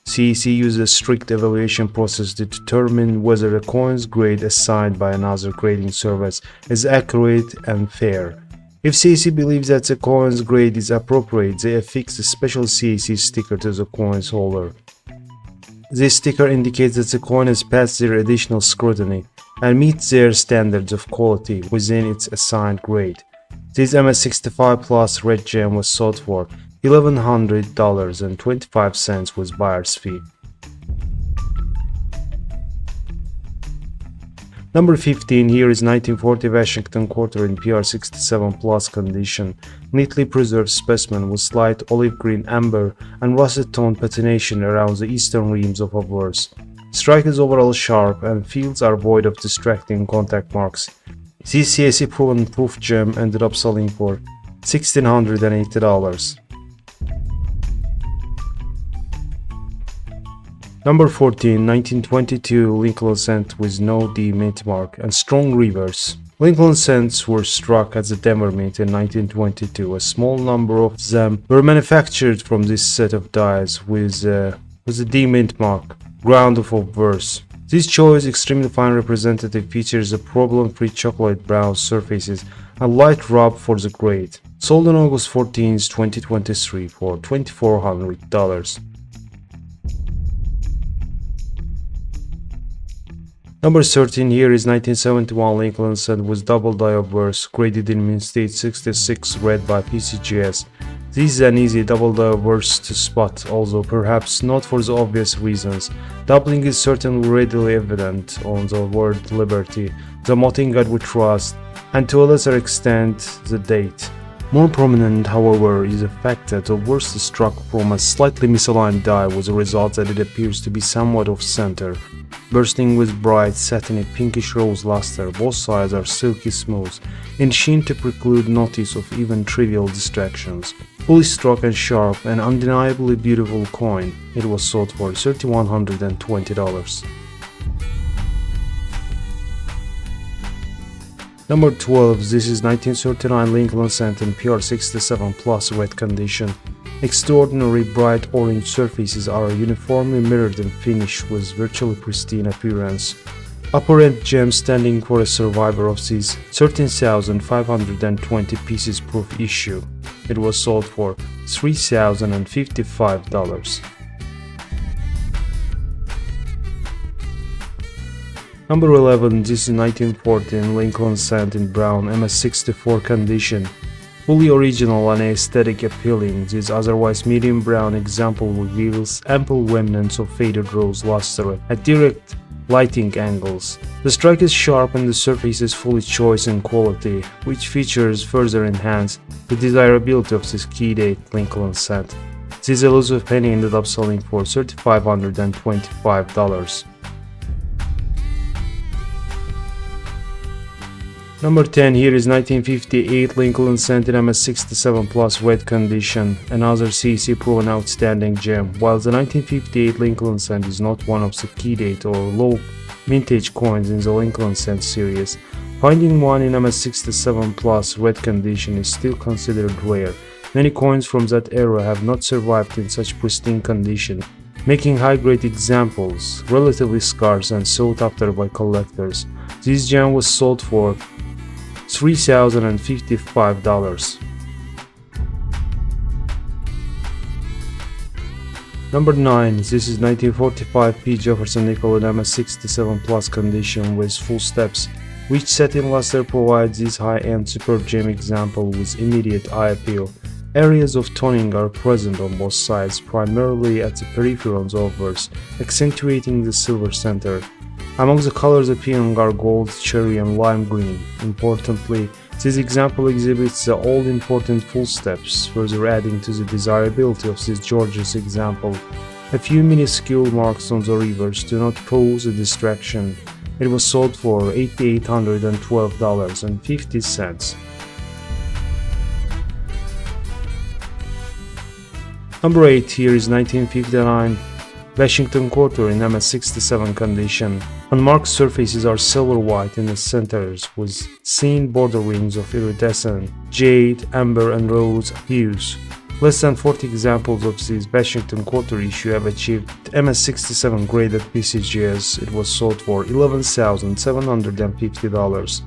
Speaker 1: CAC uses a strict evaluation process to determine whether a coin's grade assigned by another grading service is accurate and fair. If CAC believes that the coin's grade is appropriate, they affix a special CAC sticker to the coin's holder. This sticker indicates that the coin has passed their additional scrutiny and meets their standards of quality within its assigned grade. This MS65 Plus red gem was sold for $1,100.25 with buyer's fee. Number 15. Here is 1940 Washington quarter in PR67 plus condition, neatly preserved specimen with slight olive green amber and russet tone patination around the eastern rims of obverse. Strike is overall sharp and fields are void of distracting contact marks. This CAC proven proof gem ended up selling for $1,680. Number 14, 1922 Lincoln cent with no D mint mark and strong reverse. Lincoln cents were struck at the Denver Mint in 1922. A small number of them were manufactured from this set of dies with a D mint mark, ground of obverse. This choice, extremely fine representative, features a problem-free chocolate brown surfaces and light rub for the grade. Sold on August 14, 2023 for $2,400. Number 13. Here is 1971 Lincoln cent with double die obverse, graded in mint state 66 red by PCGS. This is an easy double die obverse to spot, although perhaps not for the obvious reasons. Doubling is certainly readily evident on the word liberty, the motto God we trust, and to a lesser extent the date. More prominent, however, is the fact that the obverse is struck from a slightly misaligned die with the result that it appears to be somewhat off-center. Bursting with bright, satiny, pinkish rose luster, both sides are silky smooth, in sheen to preclude notice of even trivial distractions. Fully struck and sharp, an undeniably beautiful coin. It was sold for $3,120. Number 12. This is 1939 Lincoln cent in PR67 plus red condition. Extraordinary bright orange surfaces are uniformly mirrored and finished with virtually pristine appearance. Upper end gem standing for a survivor of this 13,520 pieces proof issue. It was sold for $3,055. Number 11. This is 1914 Lincoln cent in brown MS64 condition. Fully original and aesthetic appealing, this otherwise medium brown example reveals ample remnants of faded rose luster at direct lighting angles. The strike is sharp and the surface is fully choice in quality, which features further enhance the desirability of this key date Lincoln cent. This elusive penny ended up selling for $3,525. Number 10. Here is 1958 Lincoln cent in MS67 plus red condition, another CAC proven outstanding gem. While the 1958 Lincoln cent is not one of the key date or low vintage coins in the Lincoln cent series, Finding one in MS67 Plus red condition is still considered rare. Many coins from that era have not survived in such pristine condition, making high-grade examples relatively scarce and sought after by collectors. This gem was sold for $3,055. Number 9. This is 1945 P. Jefferson nickel in MS67 Plus condition with full steps, which satin luster provides this high-end super gem example with immediate eye appeal. Areas of toning are present on both sides, primarily at the peripherals overs, accentuating the silver center. Among the colors appearing are gold, cherry, and lime green. Importantly, this example exhibits the all-important full steps, further adding to the desirability of this gorgeous example. A few minuscule marks on the reverse do not pose a distraction. It was sold for $8,812.50. Number 8. Here is 1959 Washington Quarter in MS67 condition. Unmarked surfaces are silver white in the centers with thin borderings of iridescent, jade, amber, and rose hues. Less than 40 examples of this Washington Quarter issue have achieved MS67 graded PCGs. It was sold for $11,750.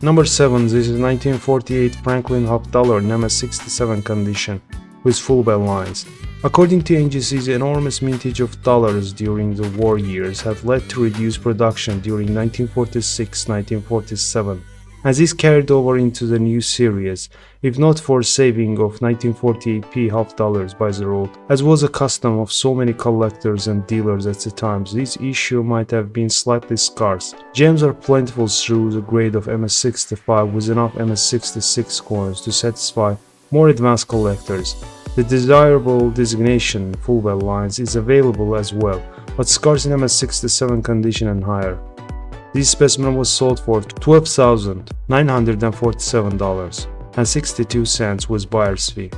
Speaker 1: Number 7. This is 1948 Franklin Hop Dollar in MS67 condition with full bell lines. According to NGC's enormous mintage of dollars during the war years had led to reduced production during 1946-1947, and this carried over into the new series, if not for saving of 1948p half dollars by the road. As was a custom of so many collectors and dealers at the time, this issue might have been slightly scarce. Gems are plentiful through the grade of MS65 with enough MS66 coins to satisfy more advanced collectors. The desirable designation full bell lines is available as well, but scarce in MS67 condition and higher. This specimen was sold for $12,947.62 with buyer's fee.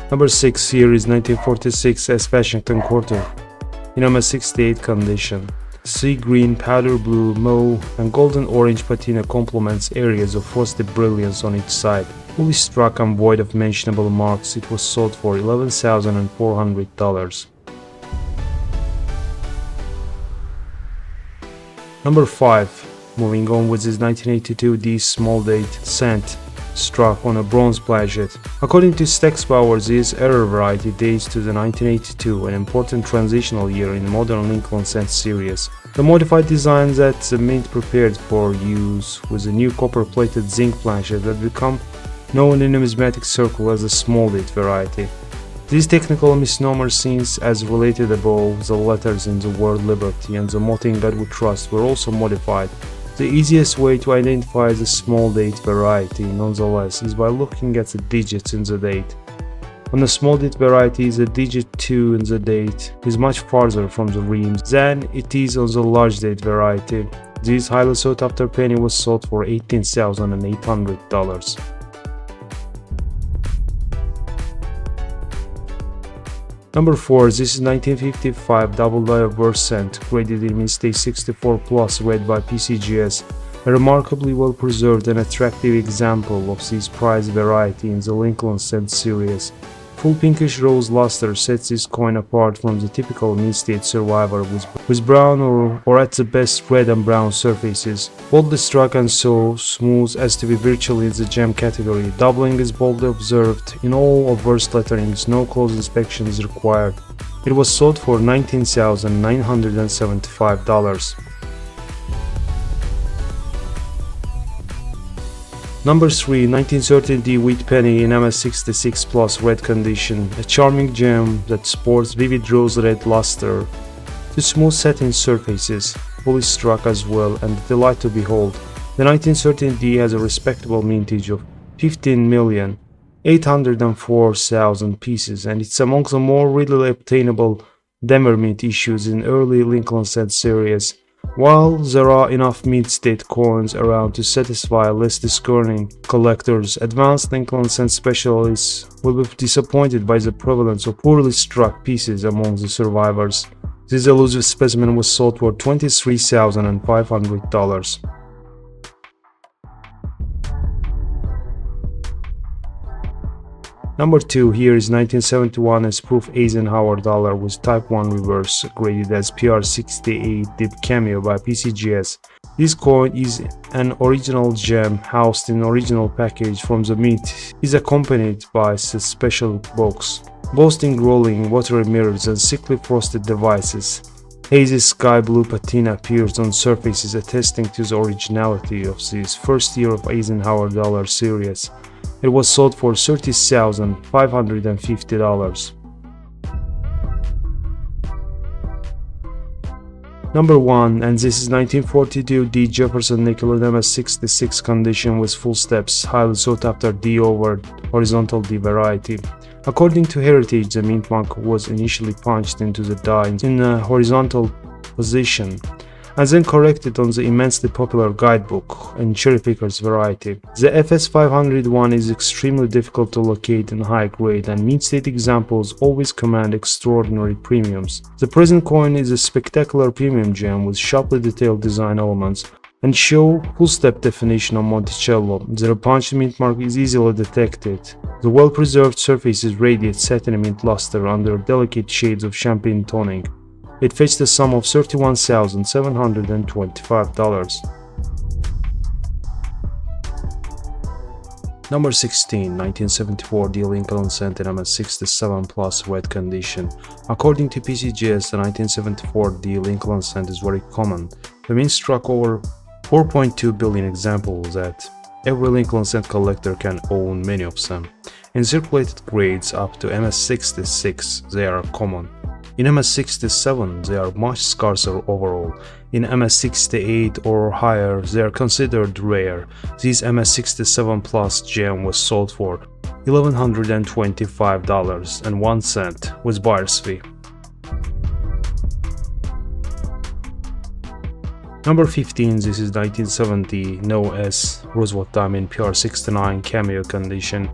Speaker 1: Number 6. Here is 1946 S. Washington Quarter in MS68 condition. Sea green, powder blue, mauve, and golden orange patina complements areas of frosted brilliance on each side. Fully struck and void of mentionable marks, it was sold for $11,400. Number 5. Moving on with this 1982 D small date cent struck on a bronze plaget. According to Stax Power, this error variety dates to the 1982, an important transitional year in the modern Lincoln cent series. The modified design that the mint prepared for use with a new copper-plated zinc planchet that become known in numismatic circle as the small date variety. These technical misnomer scenes as related above, the letters in the word liberty and the motto in God we trust were also modified. The easiest way to identify the small date variety, nonetheless, is by looking at the digits in the date. On the small date variety, the digit 2 in the date is much farther from the reams than it is on the large date variety. This highly sought after penny was sold for $18,800. Number 4. This is 1955 double diverse cent, graded in mint state 64 plus, read by PCGS, a remarkably well preserved and attractive example of this prize variety in the Lincoln cent series. Full pinkish rose luster sets this coin apart from the typical mint state survivor with brown or at the best red and brown surfaces. Boldly struck and so smooth as to be virtually in the gem category. Doubling is boldly observed in all obverse letterings, no close inspection is required. It was sold for $19,975. Number 3. 1913 D wheat penny in MS66 plus red condition, a charming gem that sports vivid rose red luster to smooth satin surfaces, fully struck as well, and a delight to behold. The 1913 D has a respectable mintage of 15,804,000 pieces, and it's among the more readily obtainable Demer mint issues in early Lincoln cent series. While there are enough mid-state coins around to satisfy less discerning collectors, advanced Lincoln cent specialists will be disappointed by the prevalence of poorly struck pieces among the survivors. This elusive specimen was sold for $23,500. Number 2 here is 1971 as proof Eisenhower dollar with Type 1 reverse, graded as PR68 Dip Cameo by PCGS. This coin is an original gem housed in original package from the mint, is accompanied by a special box, boasting rolling, watery mirrors and thickly frosted devices. Hazy sky blue patina appears on surfaces attesting to the originality of this first year of Eisenhower dollar series. It was sold for $30,550. Number 1, and this is 1942 D Jefferson nickel in MS66 condition with full steps, highly sought after D over horizontal D variety. According to Heritage, the mint mark was initially punched into the die in a horizontal position, and then corrected on the immensely popular guidebook and cherry pickers variety. The FS501 is extremely difficult to locate in high grade, and mint-state examples always command extraordinary premiums. The present coin is a spectacular premium gem with sharply detailed design elements and show full-step definition on Monticello. The punched mint mark is easily detected. The well-preserved surfaces radiate satiny mint luster under delicate shades of champagne toning. It fetched a sum of $31,725. Number 16, 1974 D Lincoln cent in MS67 plus wet condition. According to PCGS, the 1974 D Lincoln cent is very common. The mint struck over 4.2 billion examples that every Lincoln cent collector can own many of them. In circulated grades up to MS66, they are common. In MS67, they are much scarcer overall. In MS68 or higher, they are considered rare. This MS67 Plus gem was sold for $1,125.01 with buyer's fee. Number 15, this is 1970 No S Roosevelt Diamond PR69 cameo condition.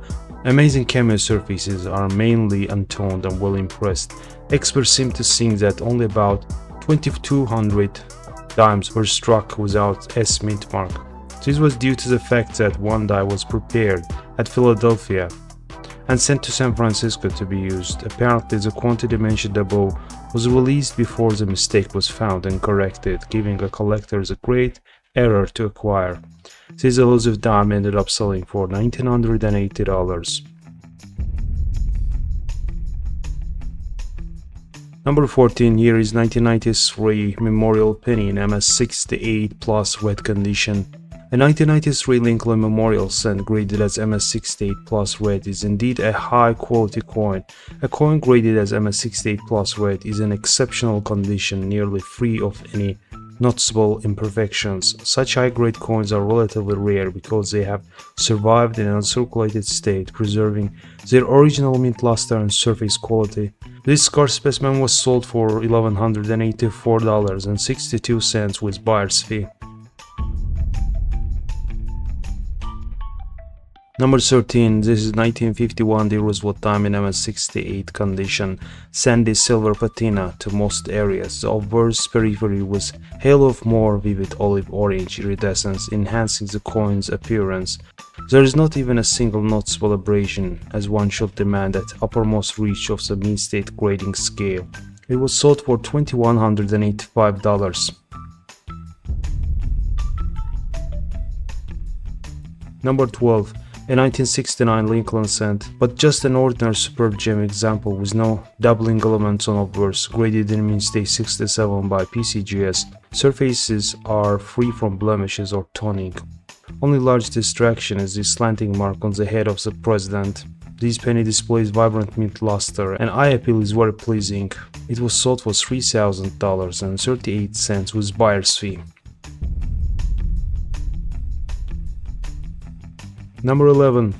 Speaker 1: Amazing cameo surfaces are mainly untoned and well impressed. Experts seem to think that only about 2,200 dimes were struck without S mint mark. This was due to the fact that one die was prepared at Philadelphia and sent to San Francisco to be used. Apparently, the quantity mentioned above was released before the mistake was found and corrected, giving a collector a great error to acquire. This elusive dime ended up selling for $1,980. Number 14 here is 1993 Memorial Penny in MS68 plus wet condition. A 1993 Lincoln Memorial cent graded as MS68 plus wet is indeed a high quality coin. A coin graded as MS68 plus wet is in exceptional condition, nearly free of any noticeable imperfections. Such high-grade coins are relatively rare because they have survived in an uncirculated state, preserving their original mint luster and surface quality. This scarce specimen was sold for $1,184.62 with buyer's fee. Number 13, this is 1951 D Roosevelt Diamond MS68 condition, sandy silver patina to most areas. The obverse periphery was halo of more vivid olive orange iridescence, enhancing the coin's appearance. There is not even a single noticeable abrasion, as one should demand at uppermost reach of the mean state grading scale. It was sold for $2,185. Number 12. A 1969 Lincoln cent, but just an ordinary superb gem example with no doubling elements on obverse, graded in mint state 67 by PCGS. Surfaces are free from blemishes or toning. Only large distraction is the slanting mark on the head of the president. This penny displays vibrant mint luster, and eye appeal is very pleasing. It was sold for $3,000.38 with buyer's fee. Number 11.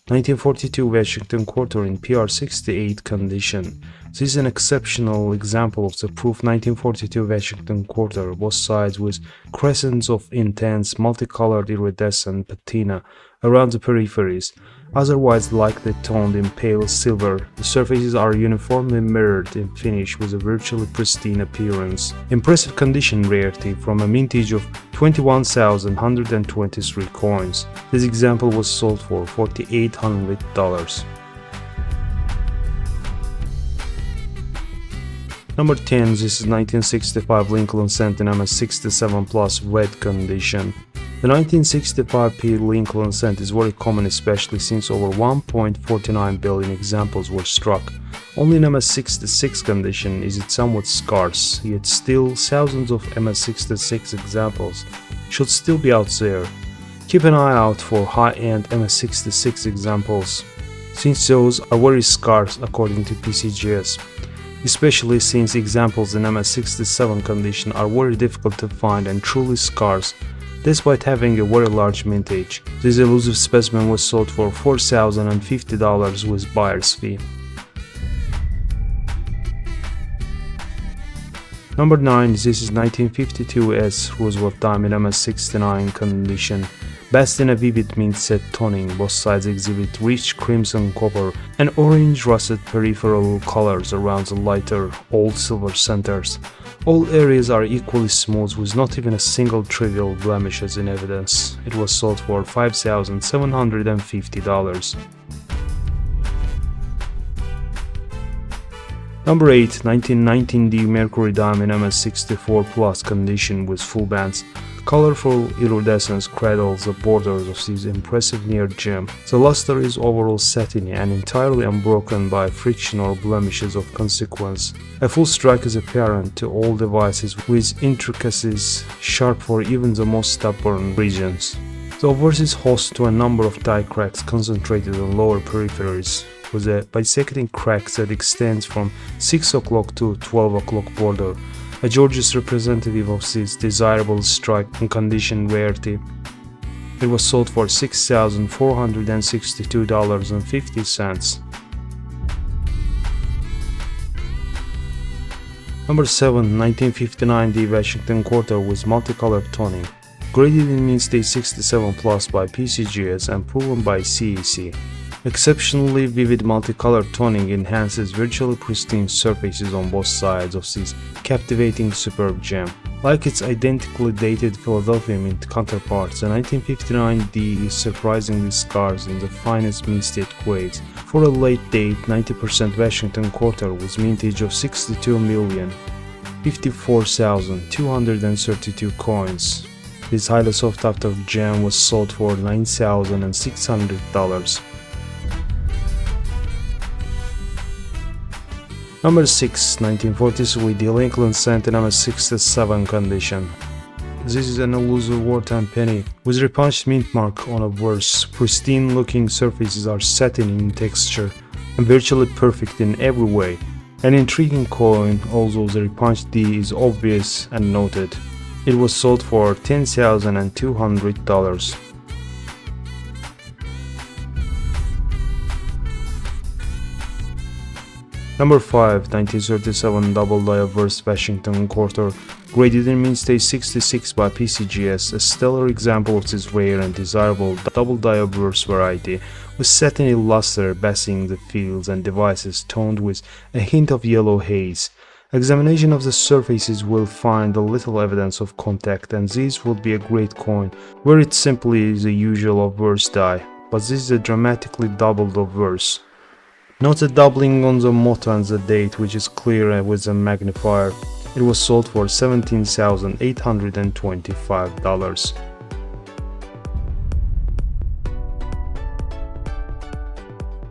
Speaker 1: 1942 Washington quarter in PR68 condition. This is an exceptional example of the proof 1942 Washington quarter, both sides with crescents of intense, multicolored iridescent patina around the peripheries, otherwise lightly toned in pale silver. The surfaces are uniformly mirrored in finish with a virtually pristine appearance. Impressive condition rarity from a mintage of 21,123 coins. This example was sold for $4,800. Number 10, this is 1965 Lincoln Cent in MS67 Plus wet condition. The 1965p Lincoln Cent is very common, especially since over 1.49 billion examples were struck. Only in MS66 condition is it somewhat scarce, yet still thousands of MS66 examples should still be out there. Keep an eye out for high-end MS66 examples, since those are very scarce according to PCGS. Especially since examples in MS67 condition are very difficult to find and truly scarce, despite having a very large mintage. This elusive specimen was sold for $4,050 with buyer's fee. Number 9, this is 1952 S Roosevelt Diamond MS69 condition. Best in a vivid mint set toning, both sides exhibit rich crimson copper and orange russet peripheral colors around the lighter, old silver centers. All areas are equally smooth with not even a single trivial blemishes in evidence. It was sold for $5,750. Number 8, 1919D Mercury Diamond MS64 Plus condition with full bands. Colorful iridescence cradles the borders of this impressive near gem. The luster is overall satiny and entirely unbroken by friction or blemishes of consequence. A full strike is apparent to all devices with intricacies sharp for even the most stubborn regions. The obverse is host to a number of die cracks concentrated on lower peripheries, with a bisecting crack that extends from 6 o'clock to 12 o'clock border. A gorgeous representative of this desirable strike and condition rarity. It was sold for $6,462.50. Number 7, 1959D Washington quarter with multicolored toning. Graded in mint state 67 Plus by PCGS and proven by CEC. Exceptionally vivid multicolored toning enhances virtually pristine surfaces on both sides of this captivating superb gem. Like its identically dated Philadelphia mint counterparts, the 1959D is surprisingly scarce in the finest mint state grades. For a late date 90% Washington quarter with mintage of 62,054,232 coins. This highly sought after gem was sold for $9,600. Number 6, 1943 D Lincoln Cent in MS67 condition. This is an elusive wartime penny with repunched mint mark on a verse. Pristine looking surfaces are satiny in texture and virtually perfect in every way. An intriguing coin, although the repunched D is obvious and noted. It was sold for $10,200. Number 5, 1937 Double Diverse Washington quarter, graded in mint state 66 by PCGS, a stellar example of this rare and desirable double diverse variety, with satiny luster basking the fields and devices toned with a hint of yellow haze. Examination of the surfaces will find a little evidence of contact, and this would be a great coin were it simply the usual obverse die, but this is a dramatically doubled obverse. Note the doubling on the motto and the date, which is clear with a magnifier. It was sold for $17,825.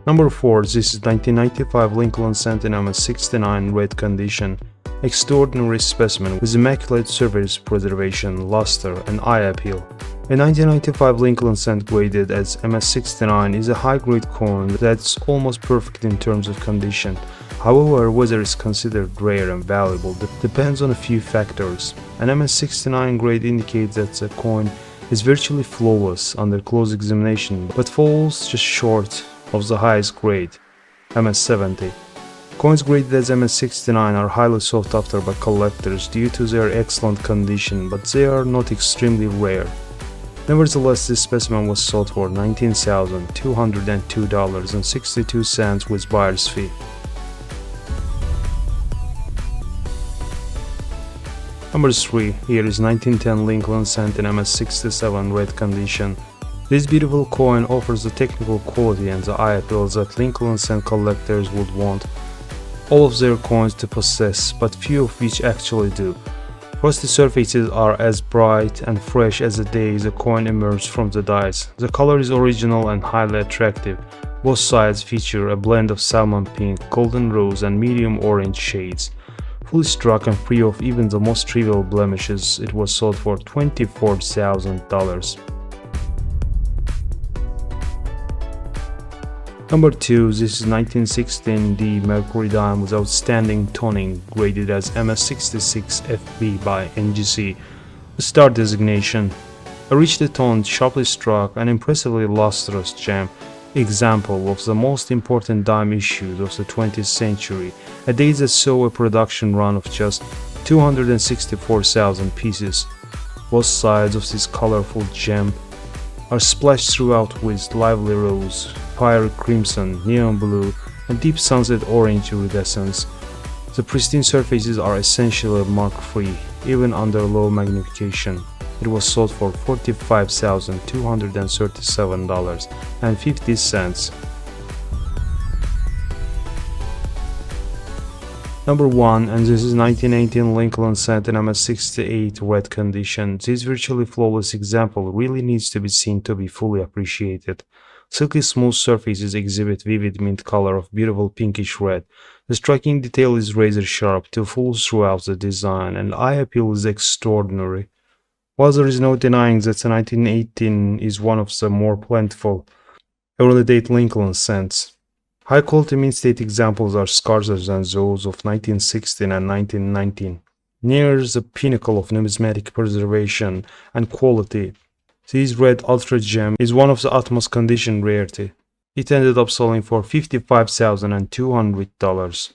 Speaker 1: Number 4, this is 1995 Lincoln Cent in MS69 red condition. Extraordinary specimen with immaculate surface preservation, luster, and eye appeal. A 1995 Lincoln Cent graded as MS69 is a high-grade coin that's almost perfect in terms of condition. However, whether it's considered rare and valuable depends on a few factors. An MS69 grade indicates that the coin is virtually flawless under close examination but falls just short of the highest grade, MS-70. Coins graded as MS-69 are highly sought after by collectors due to their excellent condition, but they are not extremely rare. Nevertheless, this specimen was sold for $19,202.62 with buyer's fee. Number 3. Here is 1910 Lincoln cent in MS-67 red condition. This beautiful coin offers the technical quality and the eye appeal that Lincoln cent collectors would want all of their coins to possess, but few of which actually do. Frosty surfaces are as bright and fresh as the day the coin emerged from the dice. The color is original and highly attractive. Both sides feature a blend of salmon pink, golden rose and medium orange shades. Fully struck and free of even the most trivial blemishes, it was sold for $24,000. Number 2. This is 1916 D Mercury dime with outstanding toning, graded as MS66 FB by NGC. The star designation. A richly toned, sharply struck, and impressively lustrous gem, example of the most important dime issues of the 20th century, a date that saw a production run of just 264,000 pieces. Both sides of this colorful gem are splashed throughout with lively rose, fiery crimson, neon blue, and deep sunset orange iridescence. The pristine surfaces are essentially mark-free, even under low magnification. It was sold for $45,237.50. Number 1, and this is 1918 Lincoln cent in MS-68 red condition. This virtually flawless example really needs to be seen to be fully appreciated. Silky smooth surfaces exhibit vivid mint color of beautiful pinkish red. The striking detail is razor sharp to full throughout the design, and eye appeal is extraordinary. While there is no denying that the 1918 is one of the more plentiful early-date Lincoln cents, high-quality mint-state examples are scarcer than those of 1916 and 1919. Near the pinnacle of numismatic preservation and quality, this red ultra gem is one of the utmost condition rarity. It ended up selling for $55,200.